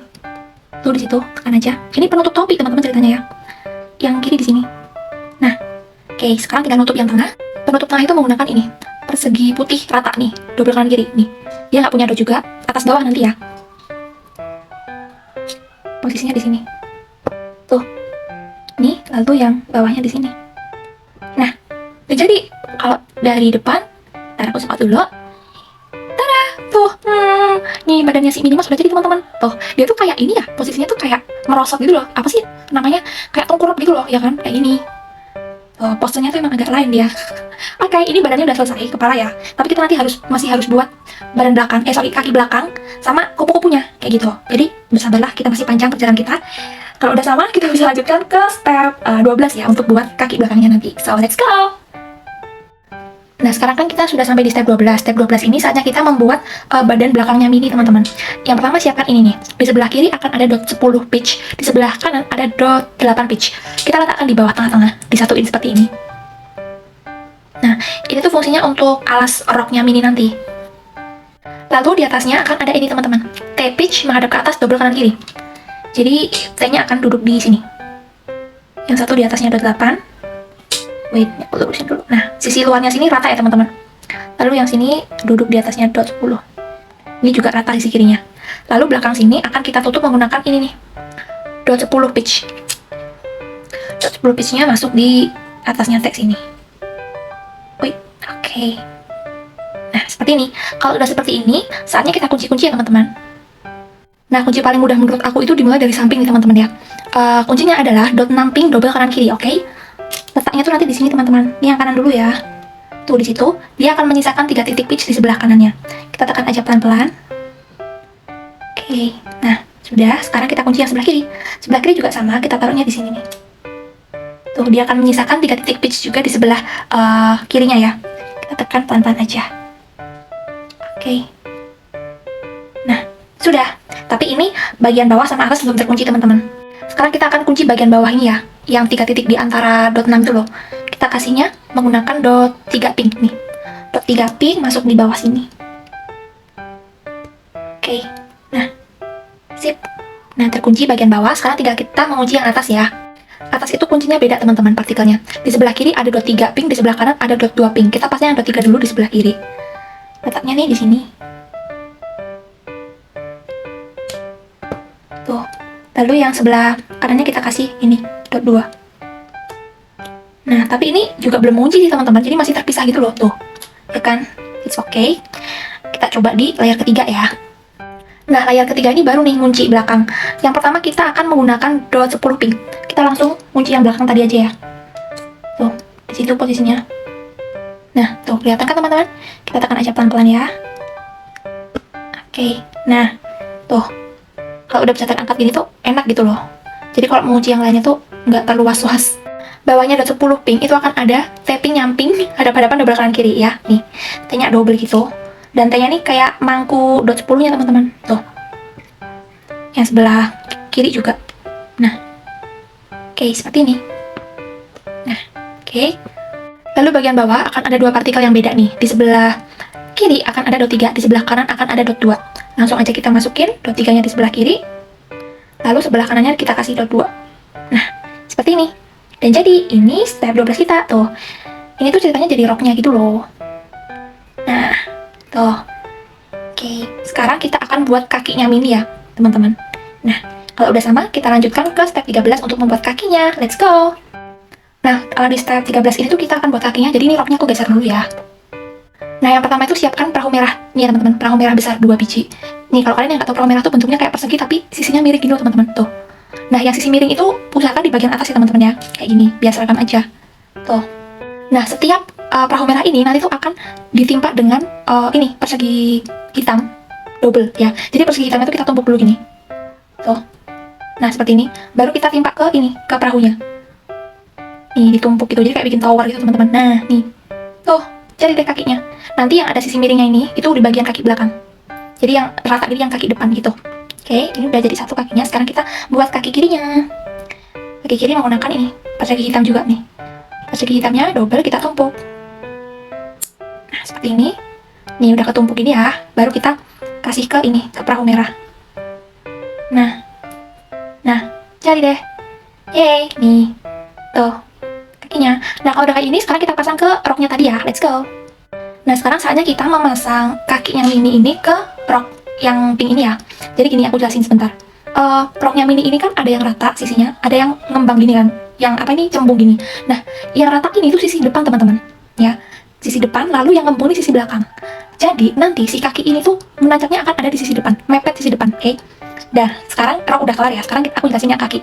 Tuh di situ, tekan aja. Ini penutup topi teman-teman ceritanya ya. Yang kiri di sini. Nah, oke, sekarang tinggal nutup yang tengah. Penutup tengah itu menggunakan ini, persegi putih rata nih, double kanan kiri nih. Dia nggak punya dot juga, atas bawah nanti ya. Posisinya di sini. Tuh. Nih, lalu yang bawahnya di sini. Nah, jadi kalau dari depan, ntar aku sempat dulu. Tada, tuh, nih badannya si Minnie Mouse sudah jadi teman-teman. Tuh, dia tuh kayak ini ya, posisinya tuh kayak merosot gitu loh. Apa sih namanya? Kayak tengkurap gitu loh, ya kan? Kayak ini. Tuh, posenya tuh emang agak lain dia. Oke, ini badannya udah selesai, kepala ya. Tapi kita nanti masih harus buat badan belakang, kaki belakang sama kupu-kupunya, kayak gitu. Jadi bersabarlah, kita masih panjang perjalanan kita. Kalau udah sama, kita bisa lanjutkan ke step 12 ya, untuk buat kaki belakangnya nanti. So, let's go! Nah, sekarang kan kita sudah sampai di step 12. Step 12 ini saatnya kita membuat badan belakangnya Minnie, teman-teman. Yang pertama siapkan ini nih. Di sebelah kiri akan ada dot 10 pitch. Di sebelah kanan ada dot 8 pitch. Kita letakkan di bawah tengah-tengah, disatuin seperti ini. Nah, ini tuh fungsinya untuk alas roknya Minnie nanti. Lalu di atasnya akan ada ini, teman-teman. T-pitch menghadap ke atas, double kanan kiri. Jadi T-nya akan duduk di sini. Yang satu di atasnya dot 8. Wait, aku lurusin dulu. Nah, sisi luarnya sini rata ya teman-teman. Lalu yang sini duduk di atasnya dot 10. Ini juga rata sisi kirinya. Lalu belakang sini akan kita tutup menggunakan ini nih, dot 10 pitch. Dot 10 pitch-nya masuk di atasnya teks ini. Wait, oke. Nah, seperti ini. Kalau udah seperti ini, saatnya kita kunci-kunci ya teman-teman. Nah, kunci paling mudah menurut aku itu dimulai dari samping nih teman-teman ya. Kuncinya adalah dot 6 pink double kanan kiri, oke? Letaknya tuh nanti di sini teman-teman. Ini yang kanan dulu ya. Tuh di situ, dia akan menyisakan 3 titik pitch di sebelah kanannya. Kita tekan aja pelan-pelan. Oke. Nah, sudah. Sekarang kita kunci yang sebelah kiri. Sebelah kiri juga sama, kita taruhnya di sini nih. Tuh, dia akan menyisakan 3 titik pitch juga di sebelah kirinya ya. Kita tekan pelan-pelan aja. Oke. Nah, sudah. Tapi ini bagian bawah sama atas belum terkunci teman-teman. Sekarang kita akan kunci bagian bawah ini ya, yang 3 titik di antara dot 6 itu loh. Kita kasihnya menggunakan dot 3 pink nih. Dot 3 pink masuk di bawah sini. Oke. Nah, sip. Nah, terkunci bagian bawah. Sekarang tinggal kita mengunci yang atas ya. Atas itu kuncinya beda teman-teman partikelnya. Di sebelah kiri ada dot 3 pink, di sebelah kanan ada dot 2 pink. Kita pasnya yang dot 3 dulu di sebelah kiri. Letaknya nih di sini. Tuh. Lalu yang sebelah kanannya kita kasih ini, dot 2. Nah, tapi ini juga belum mengunci sih teman-teman, jadi masih terpisah gitu loh, tuh. Ya kan? It's okay. Kita coba di layar ketiga ya. Nah, layar ketiga ini baru nih ngunci belakang. Yang pertama kita akan menggunakan dot 10 pink. Kita langsung kunci yang belakang tadi aja ya. Tuh, di situ posisinya. Nah, tuh kelihatan kan teman-teman? Kita tekan aja pelan-pelan ya. Oke. Nah, tuh. Kalau udah bisa terangkat gini tuh enak gitu loh. Jadi kalau mengunci yang lainnya tuh nggak terlalu was-was. Bawahnya dot 10 pink itu akan ada tapping nyamping hadap-hadapan double kanan kiri ya. Nih, T-nya double gitu. Dan T-nya nih kayak mangku dot 10-nya teman-teman. Tuh. Yang sebelah kiri juga. Nah. Oke, seperti ini. Nah, oke. Lalu bagian bawah akan ada 2 partikel yang beda nih. Di sebelah kiri akan ada dot 3, di sebelah kanan akan ada dot 2. Langsung aja kita masukin dot 3-nya di sebelah kiri. Lalu sebelah kanannya kita kasih dot 2. Nah, seperti ini. Dan jadi ini step 12 kita tuh. Ini tuh ceritanya jadi roknya gitu loh. Nah, tuh. Oke, sekarang kita akan buat kakinya Minnie ya. teman-teman. Nah, kalau udah sama, kita lanjutkan ke step 13 untuk membuat kakinya. Let's go! Nah, kalau di step 13 ini tuh kita akan buat kakinya, jadi ini roknya aku geser dulu ya. Nah, yang pertama itu siapkan perahu merah. Nih ya teman-teman, perahu merah besar 2 biji. Nih, kalau kalian yang nggak tahu perahu merah tuh bentuknya kayak persegi tapi sisinya miring gitu teman-teman. Tuh. Nah, yang sisi miring itu usahakan di bagian atas ya teman-teman ya. Kayak gini, biar seragam aja. Tuh. Nah, setiap perahu merah ini nanti tuh akan ditimpa dengan ini persegi hitam double ya. Jadi persegi hitamnya tuh kita tumpuk dulu gini. Tuh. Nah, seperti ini. Baru kita timpa ke ini, ke perahunya. Nih, ditumpuk gitu. Jadi kayak bikin tower gitu teman-teman. Nah, nih. Tuh, jadi deh kakinya. Nanti yang ada sisi miringnya ini itu di bagian kaki belakang. Jadi yang rata jadi yang kaki depan gitu. Oke, ini udah jadi satu kakinya. Sekarang kita buat kaki kirinya. Kaki kiri menggunakan ini persegi hitam juga nih. Persegi hitamnya double kita tumpuk. Nah, seperti ini. Nih udah ketumpuk ini ya. Baru kita kasih ke ini, ke perahu merah. Nah, jadi deh. Yeay, nih. Tuh, kakinya. Nah, kalau udah kayak ini, sekarang kita pasang ke roknya tadi ya. Let's go. Nah, sekarang saatnya kita memasang kaki yang mini ini ke rok yang pink ini ya. Jadi gini, aku jelasin sebentar. Roknya mini ini kan ada yang rata sisinya, ada yang ngembang gini kan. Yang apa ini, cembung gini. Nah, yang rata ini tuh sisi depan teman-teman. Ya, sisi depan, lalu yang ngembung ini sisi belakang. Jadi, nanti si kaki ini tuh menancapnya akan ada di sisi depan, mepet sisi depan, oke? Dah, sekarang rok udah kelar ya. Sekarang aku jelasin yang kaki.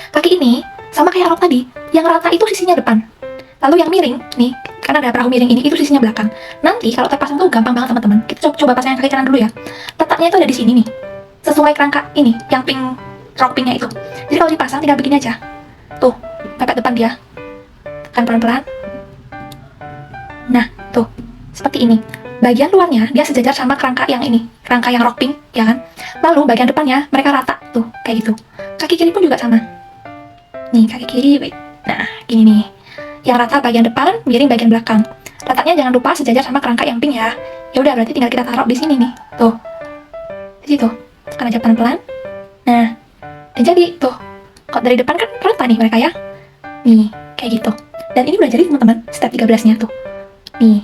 Kaki ini sama kayak rok tadi, yang rata itu sisinya depan. Lalu yang miring, nih, karena ada perahu miring ini, itu sisinya belakang. Nanti kalau terpasang tuh gampang banget teman-teman. Kita coba pasang yang kaki kanan dulu ya. Letaknya itu ada di sini nih, sesuai kerangka ini, yang pink, rok pinknya itu. Jadi kalau dipasang tinggal begini aja. Tuh, mepet depan dia. Tekan pelan-pelan. Nah, tuh, seperti ini. Bagian luarnya dia sejajar sama kerangka yang ini, kerangka yang rok pink, ya kan? Lalu bagian depannya mereka rata, tuh, kayak gitu. Kaki kiri pun juga sama. Nih, kaki kiri, wait. Nah, gini nih. Yang rata bagian depan, miring bagian belakang. Letaknya jangan lupa sejajar sama kerangka yang pink ya. Ya udah, berarti tinggal kita taruh di sini nih. Tuh. Di situ. Tekan aja pelan-pelan. Nah, dan jadi tuh. Kalau dari depan kan rata nih mereka ya. Nih, kayak gitu. Dan ini udah jadi teman-teman, step 13-nya tuh. Nih.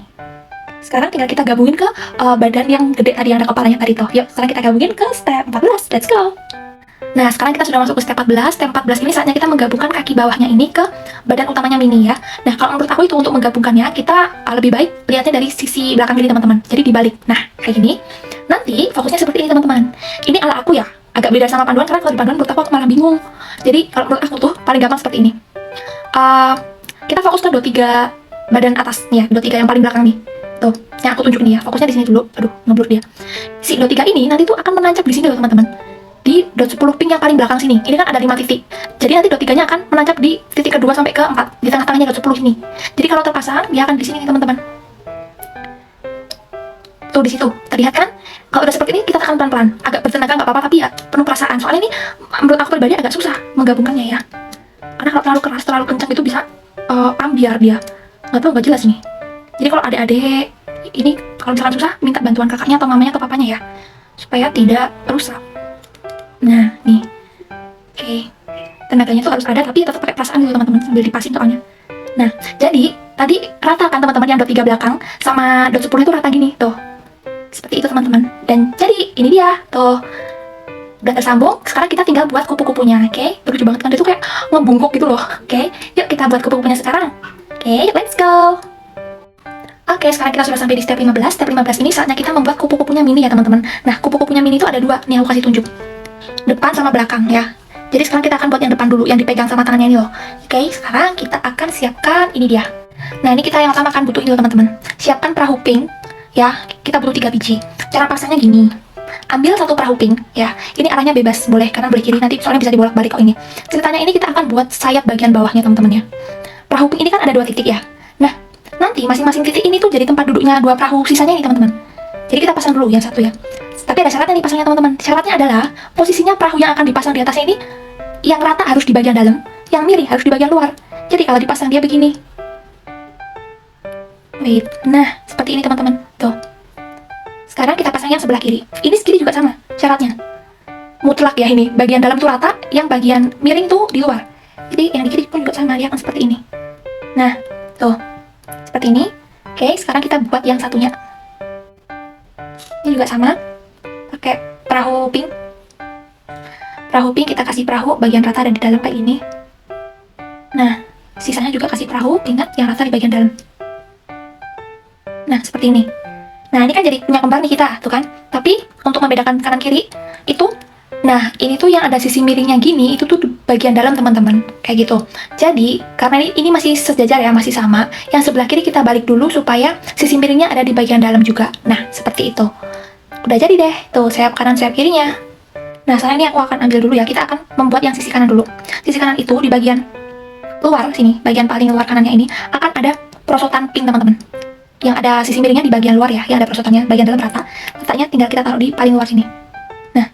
Sekarang tinggal kita gabungin ke badan yang gede tadi, yang ada kepalanya tadi tuh. Yuk, sekarang kita gabungin ke step 14. Let's go. Nah, sekarang kita sudah masuk ke step 14. Step 14 ini saatnya kita menggabungkan kaki bawahnya ini ke badan utamanya mini ya. Nah, kalau menurut aku itu untuk menggabungkannya, kita lebih baik lihatnya dari sisi belakang gini teman-teman. Jadi dibalik. Nah, kayak gini. Nanti fokusnya seperti ini teman-teman. Ini ala aku ya. Agak beda sama panduan karena kalau di panduan menurut aku malah bingung. Jadi kalau menurut aku tuh paling gampang seperti ini. Kita fokus ke 23 badan atas nih ya, 23 yang paling belakang nih. Tuh, yang aku tunjuk nih ya. Fokusnya di sini dulu. Aduh, ngeblur dia. Si 23 ini nanti tuh akan menancap di sini loh teman-teman. Di dot 10 pink yang paling belakang sini. Ini kan ada 5 titik. Jadi nanti dot 3-nya akan menancap di titik kedua sampai ke 4. Di tengah-tengahnya dot 10 sini. Jadi kalau terpasang, dia akan di sini nih teman-teman. Tuh di situ. Terlihat kan? Kalau udah seperti ini, kita tekan pelan-pelan. Agak bertenaga nggak apa-apa, tapi ya penuh perasaan. Soalnya ini menurut aku pribadi agak susah menggabungkannya ya. Karena kalau terlalu keras, terlalu kencang itu bisa ambiar dia. Nggak tahu, nggak jelas nih. Jadi kalau adik-adik ini kalau misalkan susah, minta bantuan kakaknya atau mamanya atau papanya ya. Supaya tidak rusak. Nah, nih. Oke. Tenaganya tuh harus ada, tapi tetap pakai perasaan dulu teman-teman, sambil dipasin soalnya. Nah, jadi tadi rata kan teman-teman, yang dot 3 belakang sama dot 10 itu rata gini, tuh. Seperti itu teman-teman. Dan jadi ini dia, tuh. Udah tersambung, sekarang kita tinggal buat kupu-kupunya, oke? Lucu banget kan, dia tuh kayak ngebungkuk gitu loh, oke? Yuk kita buat kupu-kupunya sekarang. Oke, let's go. Oke, sekarang kita sudah sampai di step 15. Step 15 ini saatnya kita membuat kupu-kupunya mini ya teman-teman. Nah, kupu-kupunya mini itu ada 2, nih aku kasih tunjuk. Depan sama belakang ya. Jadi sekarang kita akan buat yang depan dulu, yang dipegang sama tangannya ini loh. Oke, sekarang kita akan siapkan ini dia. Nah, ini kita yang pertama akan butuh ini loh teman-teman. Siapkan perahu pink ya. Kita butuh 3 biji. Cara pasangnya gini. Ambil satu perahu pink ya. Ini arahnya bebas, boleh kanan boleh kiri, nanti soalnya bisa dibolak-balik kok ini. Ceritanya ini kita akan buat sayap bagian bawahnya teman-teman ya. Perahu pink ini kan ada 2 titik ya. Nah, nanti masing-masing titik ini tuh jadi tempat duduknya 2 perahu sisanya ini teman-teman. Jadi kita pasang dulu yang satu ya. Tapi ada syaratnya nih pasangnya teman-teman. Syaratnya adalah posisinya perahu yang akan dipasang di atasnya ini, yang rata harus di bagian dalam, yang miring harus di bagian luar. Jadi kalau dipasang dia begini. Wait, nah seperti ini teman-teman. Tuh. Sekarang kita pasang yang sebelah kiri. Ini kiri juga sama syaratnya. Mutlak ya ini. Bagian dalam tuh rata, yang bagian miring tuh di luar. Jadi yang di kiri pun juga sama, dia akan seperti ini. Nah, tuh. Seperti ini. Oke, sekarang kita buat yang satunya. Ini juga sama. Pakai perahu pink. perahu pink kita kasih perahu bagian rata ada di dalam kayak ini. Nah, sisanya juga kasih perahu ingat yang rata di bagian dalam. Nah, seperti ini. Nah, ini kan jadi punya kembar nih kita, tuh kan. Tapi, untuk membedakan kanan kiri, itu, nah, ini tuh yang ada sisi miringnya gini, itu tuh bagian dalam teman-teman. Kayak gitu. Jadi, karena ini masih sejajar ya, masih sama, yang sebelah kiri kita balik dulu supaya sisi miringnya ada di bagian dalam juga. Nah, seperti itu. Udah jadi deh, tuh sayap kanan, sayap kirinya. Nah, sekarang ini aku akan ambil dulu ya, kita akan membuat yang sisi kanan dulu. Sisi kanan itu di bagian luar sini, bagian paling luar kanannya ini, akan ada perosotan pink teman-teman. Yang ada sisi miringnya di bagian luar ya, yang ada perosotannya, bagian dalam rata. Letaknya tinggal kita taruh di paling luar sini. Nah,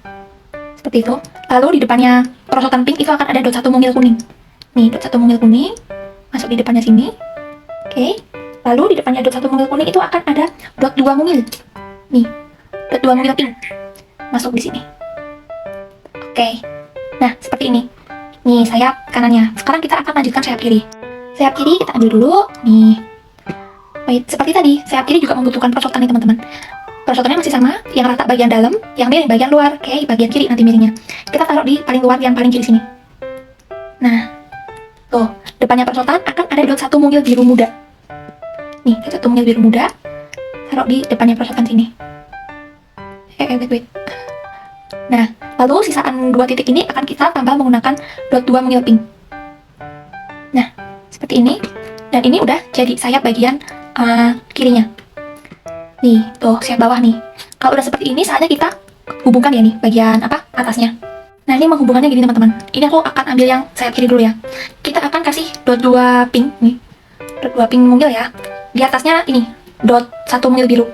seperti itu. Lalu di depannya perosotan pink itu akan ada dot 1 mungil kuning. Nih, dot 1 mungil kuning, masuk di depannya sini. Oke. Lalu di depannya dot 1 mungil kuning itu akan ada dot 2 mungil. Nih, dot 2 mungil pink. Masuk di sini. Oke. Nah, seperti ini. Nih, sayap kanannya. Sekarang kita akan lanjutkan sayap kiri. Sayap kiri kita ambil dulu. Nih. Wait, seperti tadi, sayap kiri juga membutuhkan perosotan nih teman-teman. Perosotannya masih sama, yang rata bagian dalam, yang miring bagian luar. Oke, bagian kiri nanti miringnya. Kita taruh di paling luar yang paling kiri sini. Nah, tuh, depannya perosotan akan ada dot 1 mungil biru muda. Nih, dot 1 mungil biru muda. Taruh di depannya perosotan sini. Wait. Nah, lalu sisaan 2 titik ini akan kita tambah menggunakan dot 2 mungil pink. Nah, seperti ini. Dan ini udah jadi sayap bagian kirinya. Nih, tuh sayap bawah nih. Kalau udah seperti ini, saatnya kita hubungkan ya nih bagian atasnya. Nah, ini menghubungkannya gini teman-teman. Ini aku akan ambil yang sayap kiri dulu ya. Kita akan kasih dot 2 pink nih. Dot 2 pink mungil ya. Di atasnya ini dot 1 mungil biru.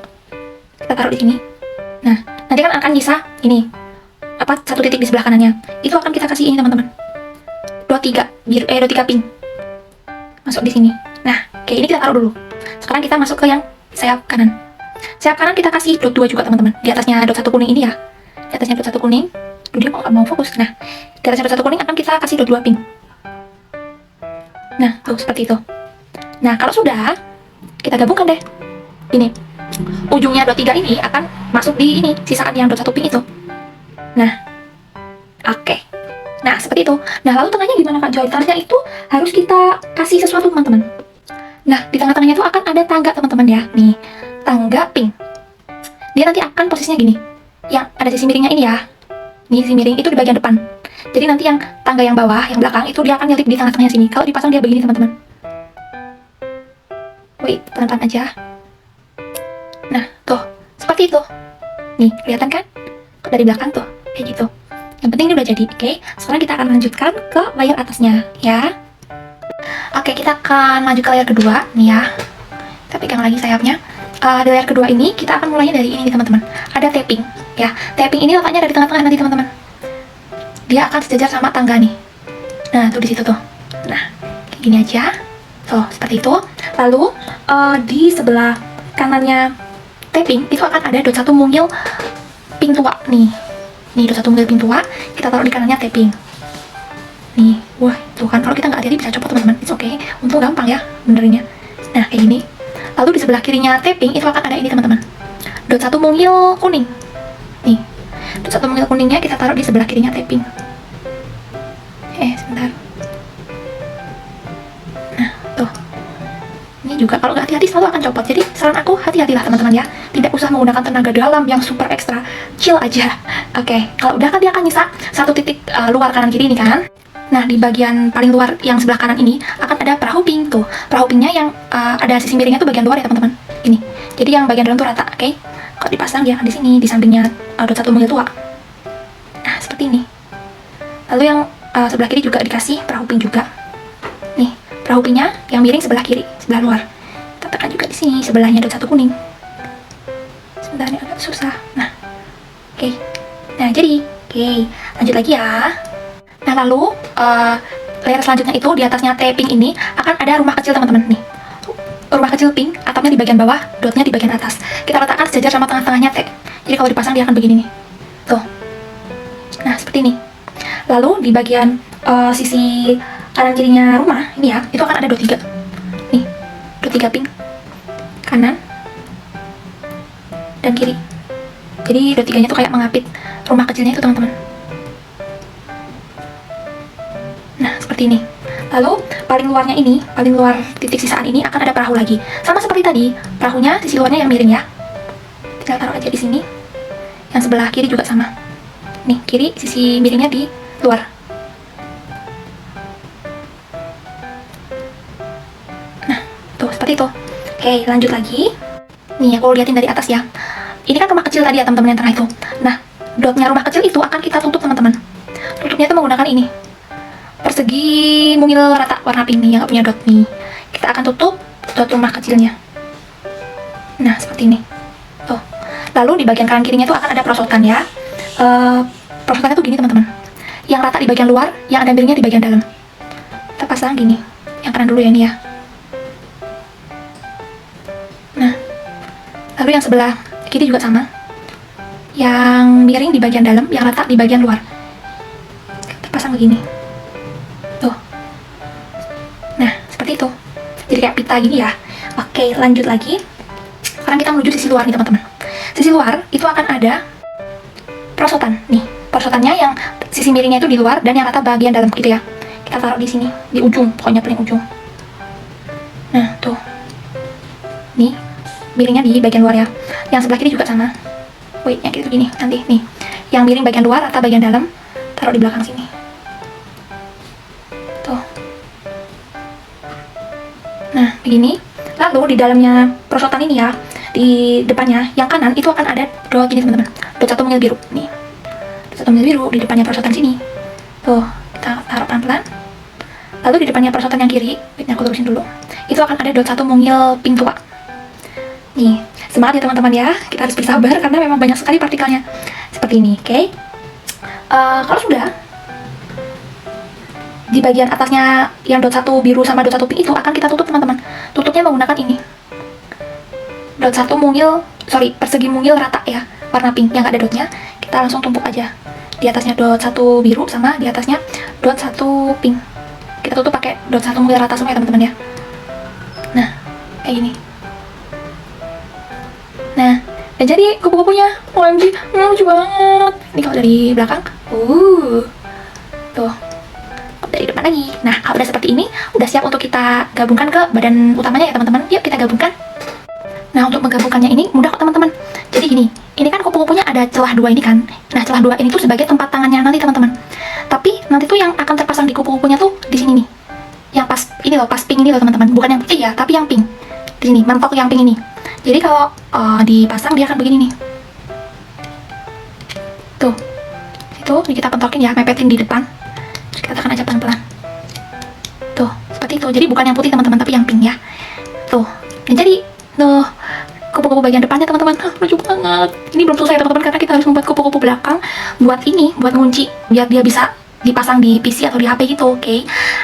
Kita taruh di sini. Nah, nanti kan akan nyisa ini. Satu titik di sebelah kanannya. Itu akan kita kasih ini teman-teman. Dot 3 biru, dot 3 pink. Masuk di sini. Nah, kayak ini kita taruh dulu. Sekarang kita masuk ke yang sayap kanan. Sayap kanan kita kasih dot 2 juga teman-teman. Di atasnya dot 1 kuning ini ya. Di atasnya dot 1 kuning. Dia kok nggak mau fokus. Nah, di atasnya dot 1 kuning akan kita kasih dot 2 pink. Nah, tuh seperti itu. Nah, kalau sudah, kita gabungkan deh. Ini. Ujungnya dot 3 ini akan masuk di ini, sisaan yang dot 1 pink itu. Nah, oke. Nah, seperti itu. Nah, lalu tengahnya gimana Kak Joy? Tengahnya itu harus kita kasih sesuatu teman-teman. Nah, di tengah-tengahnya itu akan ada tangga teman-teman ya. Nih, tangga pink. Dia nanti akan posisinya gini. Yang ada sisi miringnya ini ya. Nih, sisi miring itu di bagian depan. Jadi nanti yang tangga yang bawah, yang belakang itu dia akan nyelip di tengah-tengahnya sini. Kalau dipasang dia begini teman-teman. Wait, pelan-pelan aja. Nah, tuh. Seperti itu. Nih, kelihatan kan? Dari belakang tuh. Kayak gitu. Yang penting ini udah jadi, oke? Sekarang kita akan lanjutkan ke layer atasnya, ya. Oke, kita akan lanjut ke layer kedua, nih ya. Kita pegang lagi sayapnya. Di layer kedua ini, kita akan mulainya dari ini, teman-teman. Ada tapping, ya. Tapping ini letaknya dari tengah-tengah nanti, teman-teman. Dia akan sejajar sama tangga nih. Nah, tuh di situ tuh. Nah, kayak gini aja. Tuh, seperti itu. Lalu, di sebelah kanannya tapping, itu akan ada dot 1 mungil pink tua, nih. Nih, dot 1 mungil pink tua, kita taruh di kanannya tapping. Nih, wah, tuh kan, kalau kita nggak hati-hati bisa copot teman-teman. It's okay, untung gampang ya benerinnya. Nah, kayak gini. Lalu di sebelah kirinya tapping, itu akan ada ini teman-teman. Dot 1 mungil kuning. Nih, dot 1 mungil kuningnya kita taruh di sebelah kirinya tapping. Sebentar. Nah, tuh. Ini juga kalau nggak hati-hati selalu akan copot. Jadi saran aku hati-hatilah teman-teman ya. Tidak usah menggunakan tenaga dalam yang super ekstra. Chill aja. Oke, kalau udah kan dia akan nyisa satu titik luar kanan kiri ini kan. Nah, di bagian paling luar yang sebelah kanan ini akan ada perahu pink tuh. Perahu pinknya yang ada sisi miringnya tuh bagian luar ya teman-teman. Ini. Jadi yang bagian dalam tuh rata, oke? Kalau dipasang dia akan di sini, di sampingnya dot 1 mungil tua. Nah, seperti ini. Lalu yang sebelah kiri juga dikasih perahu pink juga. Nih, perahu pinknya yang miring sebelah kiri, sebelah luar. Kita tekan juga di sini, sebelahnya dot 1 kuning. Sebentar, ini agak susah. Nah, oke. Nah, jadi, oke. Lanjut lagi ya. Nah, lalu layer selanjutnya itu di atasnya tapping ini akan ada rumah kecil teman-teman nih. Rumah kecil pink, atapnya di bagian bawah, dotnya di bagian atas. Kita letakkan sejajar sama tengah-tengahnya tag. Jadi kalau dipasang dia akan begini nih. Tuh. Nah, seperti ini. Lalu di bagian sisi kanan kirinya rumah ini ya, itu akan ada dot 3. Nih, dot 3 pink. Kanan dan kiri. Jadi dot 3-nya tuh kayak mengapit rumah kecilnya itu teman-teman. seperti ini. Lalu paling luarnya ini, paling luar titik sisaan ini akan ada perahu lagi. Sama seperti tadi, perahunya sisi luarnya yang miring ya. Tinggal taruh aja di sini. Yang sebelah kiri juga sama. Nih, kiri sisi miringnya di luar. Nah, tuh seperti itu. Oke, lanjut lagi. Nih, aku liatin dari atas ya. Ini kan rumah kecil tadi ya teman-teman yang tengah itu. Nah, dotnya rumah kecil itu akan kita tutup teman-teman. Tutupnya itu menggunakan ini. Persegi mungil rata warna pink nih yang gak punya dot nih. Kita akan tutup dot rumah kecilnya. Nah, seperti ini. Tuh. Lalu di bagian kanan kirinya itu akan ada perosotan ya. Perosotannya tuh gini teman-teman. Yang rata di bagian luar, yang ada miringnya di bagian dalam. Kita pasang gini. Yang kanan dulu ya ini ya. Nah. Lalu yang sebelah kiri juga sama. Yang miring di bagian dalam, yang rata di bagian luar. Kita pasang begini. Tuh. Nah, seperti itu. Jadi kayak pita gini ya. Oke, lanjut lagi. Sekarang kita menuju sisi luar nih teman-teman. Sisi luar itu akan ada perosotan. Nih, perosotannya yang sisi miringnya itu di luar dan yang rata bagian dalam gitu ya. Kita taruh di sini, di ujung, pokoknya paling ujung. Nah, tuh. Nih, miringnya di bagian luar ya. Yang sebelah kiri juga sama. Wait, yang kiri begini, nanti nih. Yang miring bagian luar, rata bagian dalam, taruh di belakang sini. Tuh. Nah, begini. Lalu di dalamnya perosotan ini ya, di depannya, yang kanan itu akan ada dot gini teman-teman. Dot 1 mungil biru. Nih. Dot 1 mungil biru di depannya perosotan sini. Tuh, kita taruh pelan-pelan. Lalu di depannya perosotan yang kiri, aku lurusin dulu. Itu akan ada dot 1 mungil pink tua. Nih, semangat ya teman-teman ya. Kita harus bersabar karena memang banyak sekali partikelnya. Seperti ini, oke? Kalau sudah, di bagian atasnya yang dot 1 biru sama dot 1 pink itu akan kita tutup teman-teman. Tutupnya menggunakan ini. Dot 1 mungil, persegi mungil rata ya, warna pink yang gak ada dotnya. Kita langsung tumpuk aja. Di atasnya dot 1 biru sama di atasnya dot 1 pink. Kita tutup pakai dot 1 mungil rata semua ya teman-teman ya. Nah, kayak gini. Nah, dan jadi kupu-kupunya. OMG, lucu banget. Ini kalau dari belakang. Tuh. Dari depan lagi. Nah, kalau udah seperti ini, udah siap untuk kita gabungkan ke badan utamanya ya teman-teman. Yuk kita gabungkan. Nah, untuk menggabungkannya ini mudah kok teman-teman. Jadi gini, ini kan kupu-kupunya ada celah 2 ini kan. Nah, celah 2 ini tuh sebagai tempat tangannya nanti teman-teman. Tapi nanti tuh yang akan terpasang di kupu-kupunya tuh di sini nih. Yang pas ini loh, pas pink ini loh teman-teman. Bukan yang putih ya, tapi yang pink. Di sini, mentok yang pink ini. Jadi kalau dipasang dia akan begini nih. Tuh. Itu kita pentokin ya, mepetin di depan. Terus kita tekan aja pelan-pelan. Tuh, seperti itu. Jadi bukan yang putih teman-teman, tapi yang pink ya. Tuh. Dan jadi tuh kupu-kupu bagian depannya teman-teman. Lucu banget. Ini belum selesai teman-teman karena kita harus membuat kupu-kupu belakang buat ini, buat ngunci biar dia bisa dipasang di PC atau di HP gitu, oke?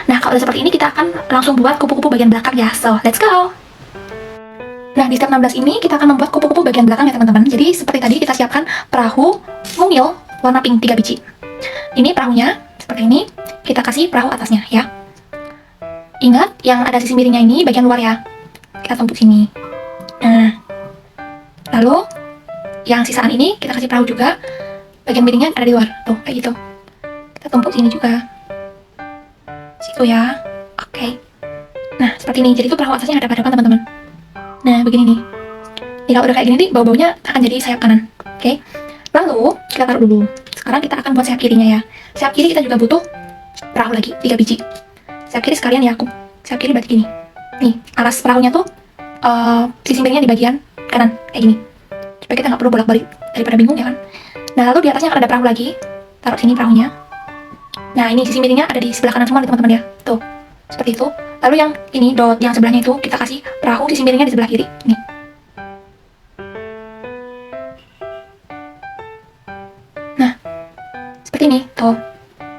Nah, kalau udah seperti ini kita akan langsung buat kupu-kupu bagian belakang ya. So, let's go. Nah, di step 16 ini kita akan membuat kupu-kupu bagian belakang ya teman-teman. Jadi seperti tadi kita siapkan perahu mungil warna pink 3 biji. Ini perahunya seperti ini. Kita kasih perahu atasnya ya. Ingat yang ada sisi miringnya ini bagian luar ya. Kita tumpuk sini. Nah, lalu yang sisaan ini kita kasih perahu juga. Bagian miringnya ada di luar. Tuh, kayak gitu. Kita tumpuk sini juga. Situ ya. Oke. Nah, seperti ini. Jadi itu perahu atasnya ada pada depan teman-teman. Nah, begini nih. Nih, kalau udah kayak gini nih, bau-baunya akan jadi sayap kanan. Oke. Lalu, kita taruh dulu. Sekarang kita akan buat sayap kirinya ya. Sayap kiri kita juga butuh perahu lagi, 3 biji. Sayap kiri sekalian ya aku. Sayap kiri berarti gini. Nih, alas perahunya tuh sisi miringnya di bagian kanan, kayak gini. Supaya kita nggak perlu bolak-balik daripada bingung ya kan. Nah, lalu di atasnya akan ada perahu lagi. Taruh sini perahunya. Nah, ini sisi miringnya ada di sebelah kanan semua nih teman-teman ya. Tuh, seperti itu. Lalu yang ini dot yang sebelahnya itu kita kasih perahu sisi miringnya di sebelah kiri. Nih. Nah, seperti ini. Tuh.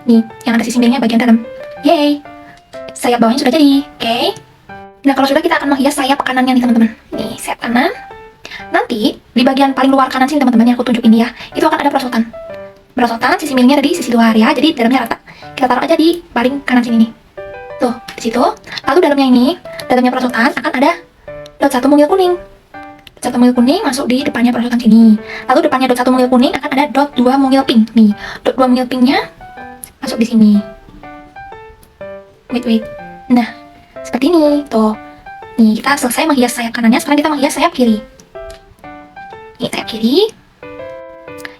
Nih, yang ada sisi miringnya bagian dalam. Yeay. Sayap bawahnya sudah jadi. Oke. Nah, kalau sudah kita akan menghias sayap kanannya nih teman-teman. Nih, sayap kanan. Nanti di bagian paling luar kanan sini teman-teman yang aku tunjuk ini ya, itu akan ada perosotan. Perosotan sisi miringnya ada di sisi luar ya, jadi dalamnya rata. Kita taruh aja di paling kanan sini nih. Tuh, di situ. Lalu dalamnya perosotan akan ada dot 1 mungil kuning. Dot 1 mungil kuning masuk di depannya perosotan sini. Lalu depannya dot 1 mungil kuning akan ada dot 2 mungil pink. Nih, dot 2 mungil pinknya masuk di sini. Wait. Nah, seperti ini. Tuh. Nih, kita selesai menghias sayap kanannya, sekarang kita menghias sayap kiri. Nih, sayap kiri.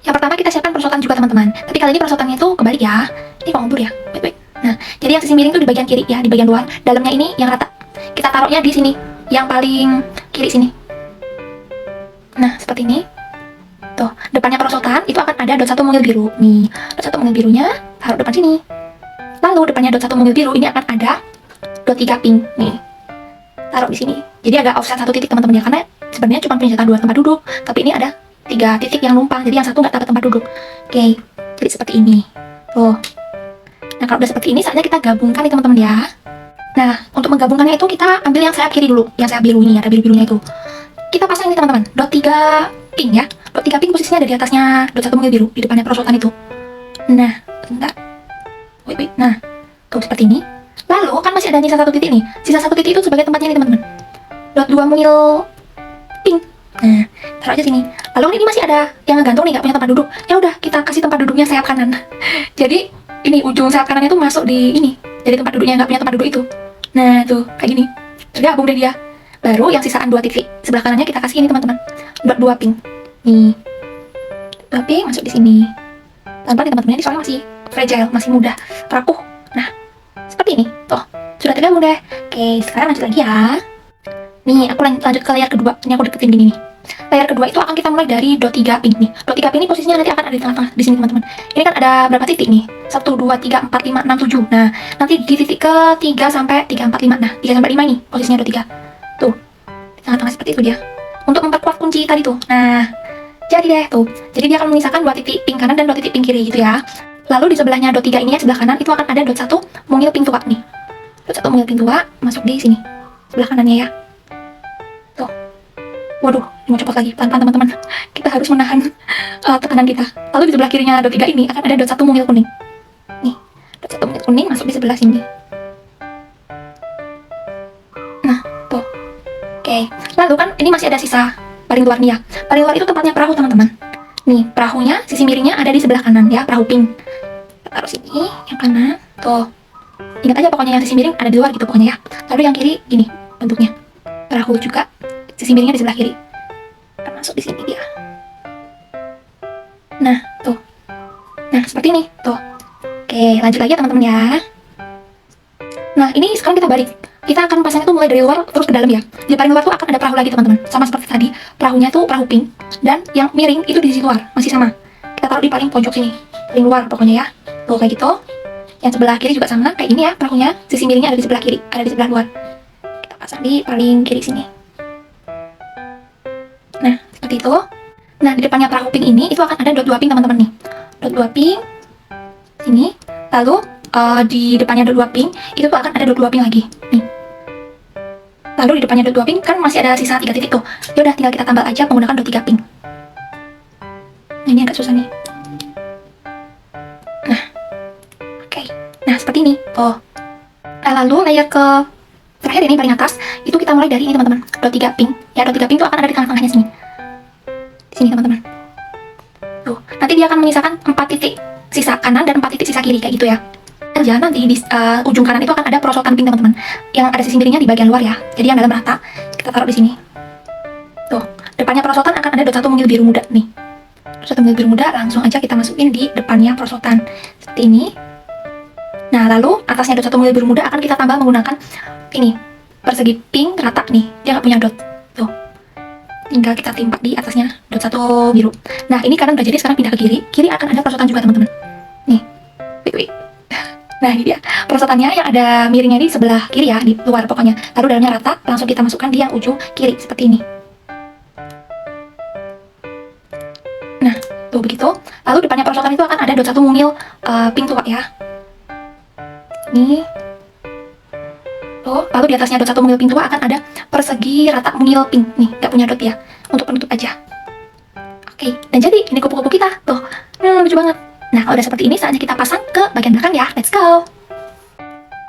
Yang pertama kita siapkan perosotan juga teman-teman. Tapi kali ini perosotannya itu kebalik ya. Ini kok ngubur ya? Wait. Nah, jadi yang sisi miring itu di bagian kiri ya, di bagian luar. Dalamnya ini yang rata. Kita taruhnya di sini, yang paling kiri sini. Nah, seperti ini. Tuh, depannya perosotan itu akan ada dot 1 mungil biru. Nih, dot 1 mungil birunya taruh depan sini. Lalu depannya dot 1 mungil biru ini akan ada dot 3 pink. Nih, taruh di sini. Jadi agak offset 1 titik teman-teman ya, karena sebenarnya cuma punya jatah 2 tempat duduk, tapi ini ada 3 titik yang numpang, jadi yang satu nggak dapat tempat duduk. Oke, jadi seperti ini. Tuh. Nah, kalau udah seperti ini, saatnya kita gabungkan nih teman-teman ya. Nah, untuk menggabungkannya itu kita ambil yang sayap kiri dulu, yang sayap biru ini, ada biru-birunya itu. Kita pasang ini teman-teman, dot 3 pink ya. Dot 3 pink posisinya ada di atasnya dot 1 mungil biru, di depannya perosotan itu. Nah, bentar. Wait. Nah, tuh seperti ini. Lalu kan masih ada sisa 1 titik nih. Sisa 1 titik itu sebagai tempatnya nih teman-teman. Dot 2 mungil pink. Nah, taruh aja sini. Lalu ini masih ada yang gantung nih, nggak punya tempat duduk. Ya udah, kita kasih tempat duduknya sayap kanan. Jadi ini ujung sayap kanannya tuh masuk di ini. Jadi tempat duduknya nggak punya tempat duduk itu. Nah tuh kayak gini. Sudah gabung deh dia. Baru yang sisaan 2 titik sebelah kanannya kita kasih ini teman-teman. Dot 2 pink. Nih. 2 pink masuk di sini. Pelan-pelan nih teman-teman, ini soalnya masih fragile, masih mudah rapuh. Nah, seperti ini. Tuh, sudah tergabung deh. Oke, sekarang lanjut lagi ya. Nih, aku lanjut ke layar kedua. Ini aku deketin gini nih. Layar kedua itu akan kita mulai dari dot 3 pink nih. Dot 3 pink ini posisinya nanti akan ada di tengah-tengah di sini teman-teman. Ini kan ada berapa titik nih? 1, 2, 3, 4, 5, 6, 7. Nah, nanti di titik ke 3 sampai 3, 4, 5. Nah, 3 sampai 5 ini posisinya dot 3. Tuh. Di tengah-tengah seperti itu dia. Untuk memperkuat kunci tadi tuh. Nah, jadi deh tuh. Jadi dia akan menyisakan 2 titik pink kanan dan 2 titik pink kiri gitu ya. Lalu di sebelahnya dot 3 ini ya, sebelah kanan itu akan ada dot 1 mungil pink tua nih. Dot 1 mungil pink tua masuk di sini. Sebelah kanannya ya. Tuh. Waduh, mau cepat lagi. Pelan-pelan teman-teman. Kita harus menahan tekanan kita. Lalu di sebelah kirinya dot 3 ini akan ada dot 1 mungil kuning. Nih, dot 1 mungil kuning masuk di sebelah sini. Nah, tuh. Oke. Lalu kan ini masih ada sisa paling luar nih ya. Paling luar itu tempatnya perahu teman-teman. Nih, perahunya, sisi miringnya ada di sebelah kanan ya, perahu pink. Kita taruh sini, yang kanan. Tuh. Ingat aja pokoknya yang sisi miring ada di luar gitu pokoknya ya. Lalu yang kiri gini bentuknya. Perahu juga sisi miringnya di sebelah kiri. Akan masuk di sini dia. Nah, tuh. Nah, seperti ini. Tuh. Oke, lanjut lagi ya teman-teman ya. Nah, ini sekarang kita balik. Kita akan pasang itu mulai dari luar terus ke dalam ya. Di paling luar tuh akan ada perahu lagi teman-teman. Sama seperti tadi. Perahunya tuh perahu pink. Dan yang miring itu di sisi luar. Masih sama. Kita taruh di paling pojok sini. Paling luar pokoknya ya. Tuh, kayak gitu. Yang sebelah kiri juga sama. Kayak ini ya perahunya. Sisi miringnya ada di sebelah kiri. Ada di sebelah luar. Kita pasang di paling kiri sini. Nah, seperti itu. Nah, di depannya perahu pink ini itu akan ada dot 2 pink teman-teman nih. Dot 2 pink. Sini. Lalu di depannya dot 2 pink itu tuh akan ada dot 2 pink lagi. Nih. Lalu di depannya dot 2 pink kan masih ada sisa 3 titik tuh. Ya udah tinggal kita tambah aja menggunakan dot 3 pink. Nah, ini agak susah nih. Nah. Oke. Nah, seperti ini. Tuh. Nah, lalu layar ke terakhir ini paling atas itu kita mulai dari ini teman-teman. Dot 3 pink. Ya, dot 3 pink itu akan ada di tengah-tengahnya sini. Di sini teman-teman. Tuh. Nanti dia akan menyisakan 4 titik sisa kanan dan 4 titik sisa kiri kayak gitu ya. Aja nanti di ujung kanan itu akan ada perosotan pink teman-teman. Yang ada sisi miringnya di bagian luar ya. Jadi yang dalam rata kita taruh di sini. Tuh, depannya perosotan akan ada dot 1 mungil biru muda nih. Dot 1 mungil biru muda langsung aja kita masukin di depannya perosotan seperti ini. Nah, lalu atasnya dot 1 mungil biru muda akan kita tambah menggunakan ini persegi pink rata nih. Dia nggak punya dot. Tuh. Tinggal kita timpa di atasnya dot 1 biru. Nah, ini kanan udah jadi, sekarang pindah ke kiri. Kiri akan ada perosotan juga teman-teman. Nih. Wait. Nah, ini dia perosotannya yang ada miringnya di sebelah kiri ya, di luar pokoknya. Lalu dalamnya rata, langsung kita masukkan di yang ujung kiri seperti ini. Nah, tuh begitu. Lalu depannya perosotan itu akan ada dot 1 mungil pink tua ya. Ini. Tuh, lalu di atasnya dot 1 mungil pink tua akan ada persegi rata mungil pink. Nih, nggak punya dot ya. Untuk penutup aja. Oke, dan jadi ini kupu-kupu kita. Tuh, lucu banget. Nah, kalau udah seperti ini, saatnya kita pasang ke bagian belakang ya. Let's go!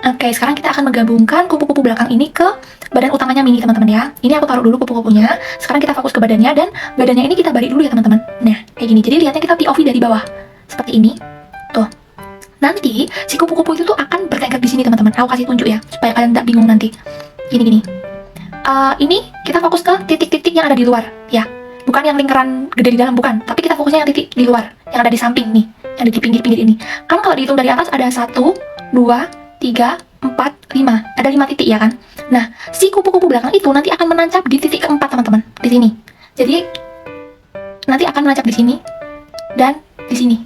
Oke, sekarang kita akan menggabungkan kupu-kupu belakang ini ke badan utamanya Mini, teman-teman ya. Ini aku taruh dulu kupu-kupunya. Sekarang kita fokus ke badannya, dan badannya ini kita balik dulu ya, teman-teman. Nah, kayak gini. Jadi lihatnya kita POV dari bawah. Seperti ini. Tuh. Nanti si kupu-kupu itu tuh akan bergerak di sini teman-teman. Aku kasih tunjuk ya supaya kalian tidak bingung nanti. Gini. Ini kita fokus ke titik-titik yang ada di luar ya. Bukan yang lingkaran gede di dalam, bukan. Tapi kita fokusnya yang titik di luar, yang ada di samping nih, yang ada di pinggir-pinggir ini. Kan kalau dihitung dari atas ada 1, 2, 3, 4, 5. Ada 5 titik ya kan. Nah, si kupu-kupu belakang itu nanti akan menancap di titik keempat teman-teman, di sini. Jadi nanti akan menancap di sini dan di sini.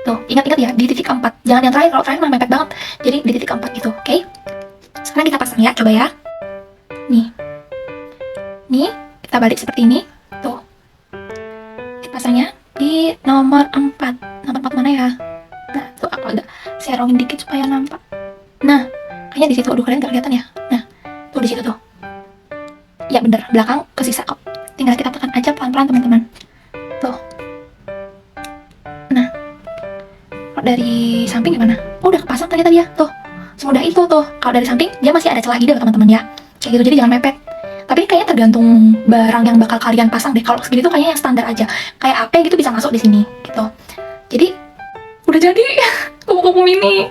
Tuh, ingat-ingat ya, di titik keempat. Jangan yang terakhir, kalau terakhir mah mepet banget. Jadi di titik keempat gitu, oke? Sekarang kita pasang ya, coba ya. Nih, kita balik seperti ini. Tuh. Pasangnya di nomor 4. Nomor 4 mana ya? Nah, tuh aku agak serongin dikit supaya nampak. Nah, kayaknya di situ. Aduh, kalian gak kelihatan ya? Nah, tuh di situ tuh. Ya bener, belakang kesisa kok. Tinggal kita tekan aja pelan-pelan teman-teman. Tuh. Nah, kalau dari samping gimana? Oh, udah kepasang ternyata dia. Tuh, semudah itu tuh. Kalau dari samping dia masih ada celah gitu teman-teman ya. Kayak gitu, jadi jangan mepet. Tapi kayaknya tergantung barang yang bakal kalian pasang deh. Kalau segini tuh kayaknya yang standar aja. Kayak HP gitu bisa masuk di sini gitu. Jadi udah jadi kupu-kupu mini.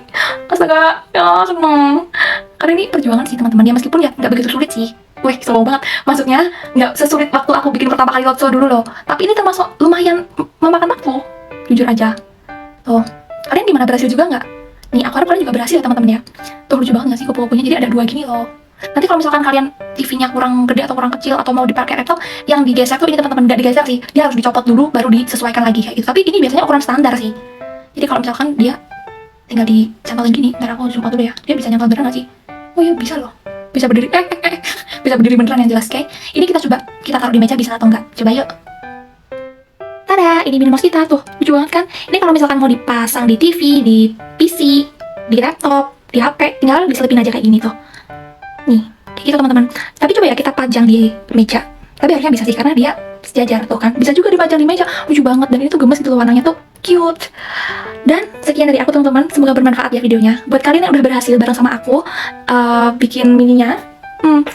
Astaga, ya seneng. Karena ini perjuangan sih teman-teman ya, meskipun ya nggak begitu sulit sih. Wih, slow banget. Maksudnya nggak sesulit waktu aku bikin pertama kali Lotso dulu loh. Tapi ini termasuk lumayan memakan waktu. Jujur aja. Tuh, kalian gimana, berhasil juga nggak? Nih, aku harap kalian juga berhasil ya teman-teman ya. Tuh lucu banget nggak sih kupu-kupunya? Jadi ada 2 gini loh. Nanti kalau misalkan kalian TV-nya kurang gede atau kurang kecil atau mau dipakai laptop, yang digeser tuh ini teman-teman nggak digeser sih, dia harus dicopot dulu baru disesuaikan lagi kayak gitu. Tapi ini biasanya ukuran standar sih. Jadi kalau misalkan dia tinggal dicantolin gini, ntar aku zoom out dulu ya, dia bisa nyantol beneran nggak sih? Oh iya bisa loh, bisa berdiri, bisa berdiri beneran yang jelas kayak. Ini kita coba, kita taruh di meja bisa atau enggak? Coba yuk. Tada, ini mini mouse kita tuh, lucu banget kan? Ini kalau misalkan mau dipasang di TV, di PC, di laptop, di HP, tinggal diselipin aja kayak gini tuh. Nih, kayak gitu teman-teman. Tapi coba ya kita pajang di meja. Tapi harusnya bisa sih karena dia sejajar tuh kan. Bisa juga dipajang di meja. Lucu banget, dan ini tuh gemes gitu loh, warnanya tuh cute. Dan sekian dari aku teman-teman. Semoga bermanfaat ya videonya. Buat kalian yang udah berhasil bareng sama aku bikin mininya,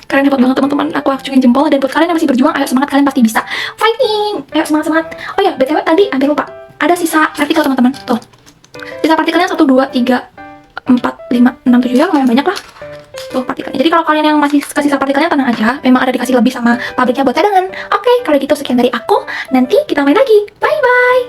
kalian hebat banget teman-teman. Aku acungin jempol. Dan buat kalian yang masih berjuang, ayo semangat, kalian pasti bisa. Fighting! Ayo semangat. Oh ya, BTW tadi hampir lupa. Ada sisa partikel teman-teman. Tuh. Sisa partikelnya 1, 2, 3, 4, 5, 6, 7 ya, lumayan banyak lah. Tuh partikelnya. Jadi kalau kalian yang masih kasih partikelnya tenang aja, memang ada dikasih lebih sama pabriknya buat cadangan. Oke, kalau gitu sekian dari aku. Nanti kita main lagi. Bye bye.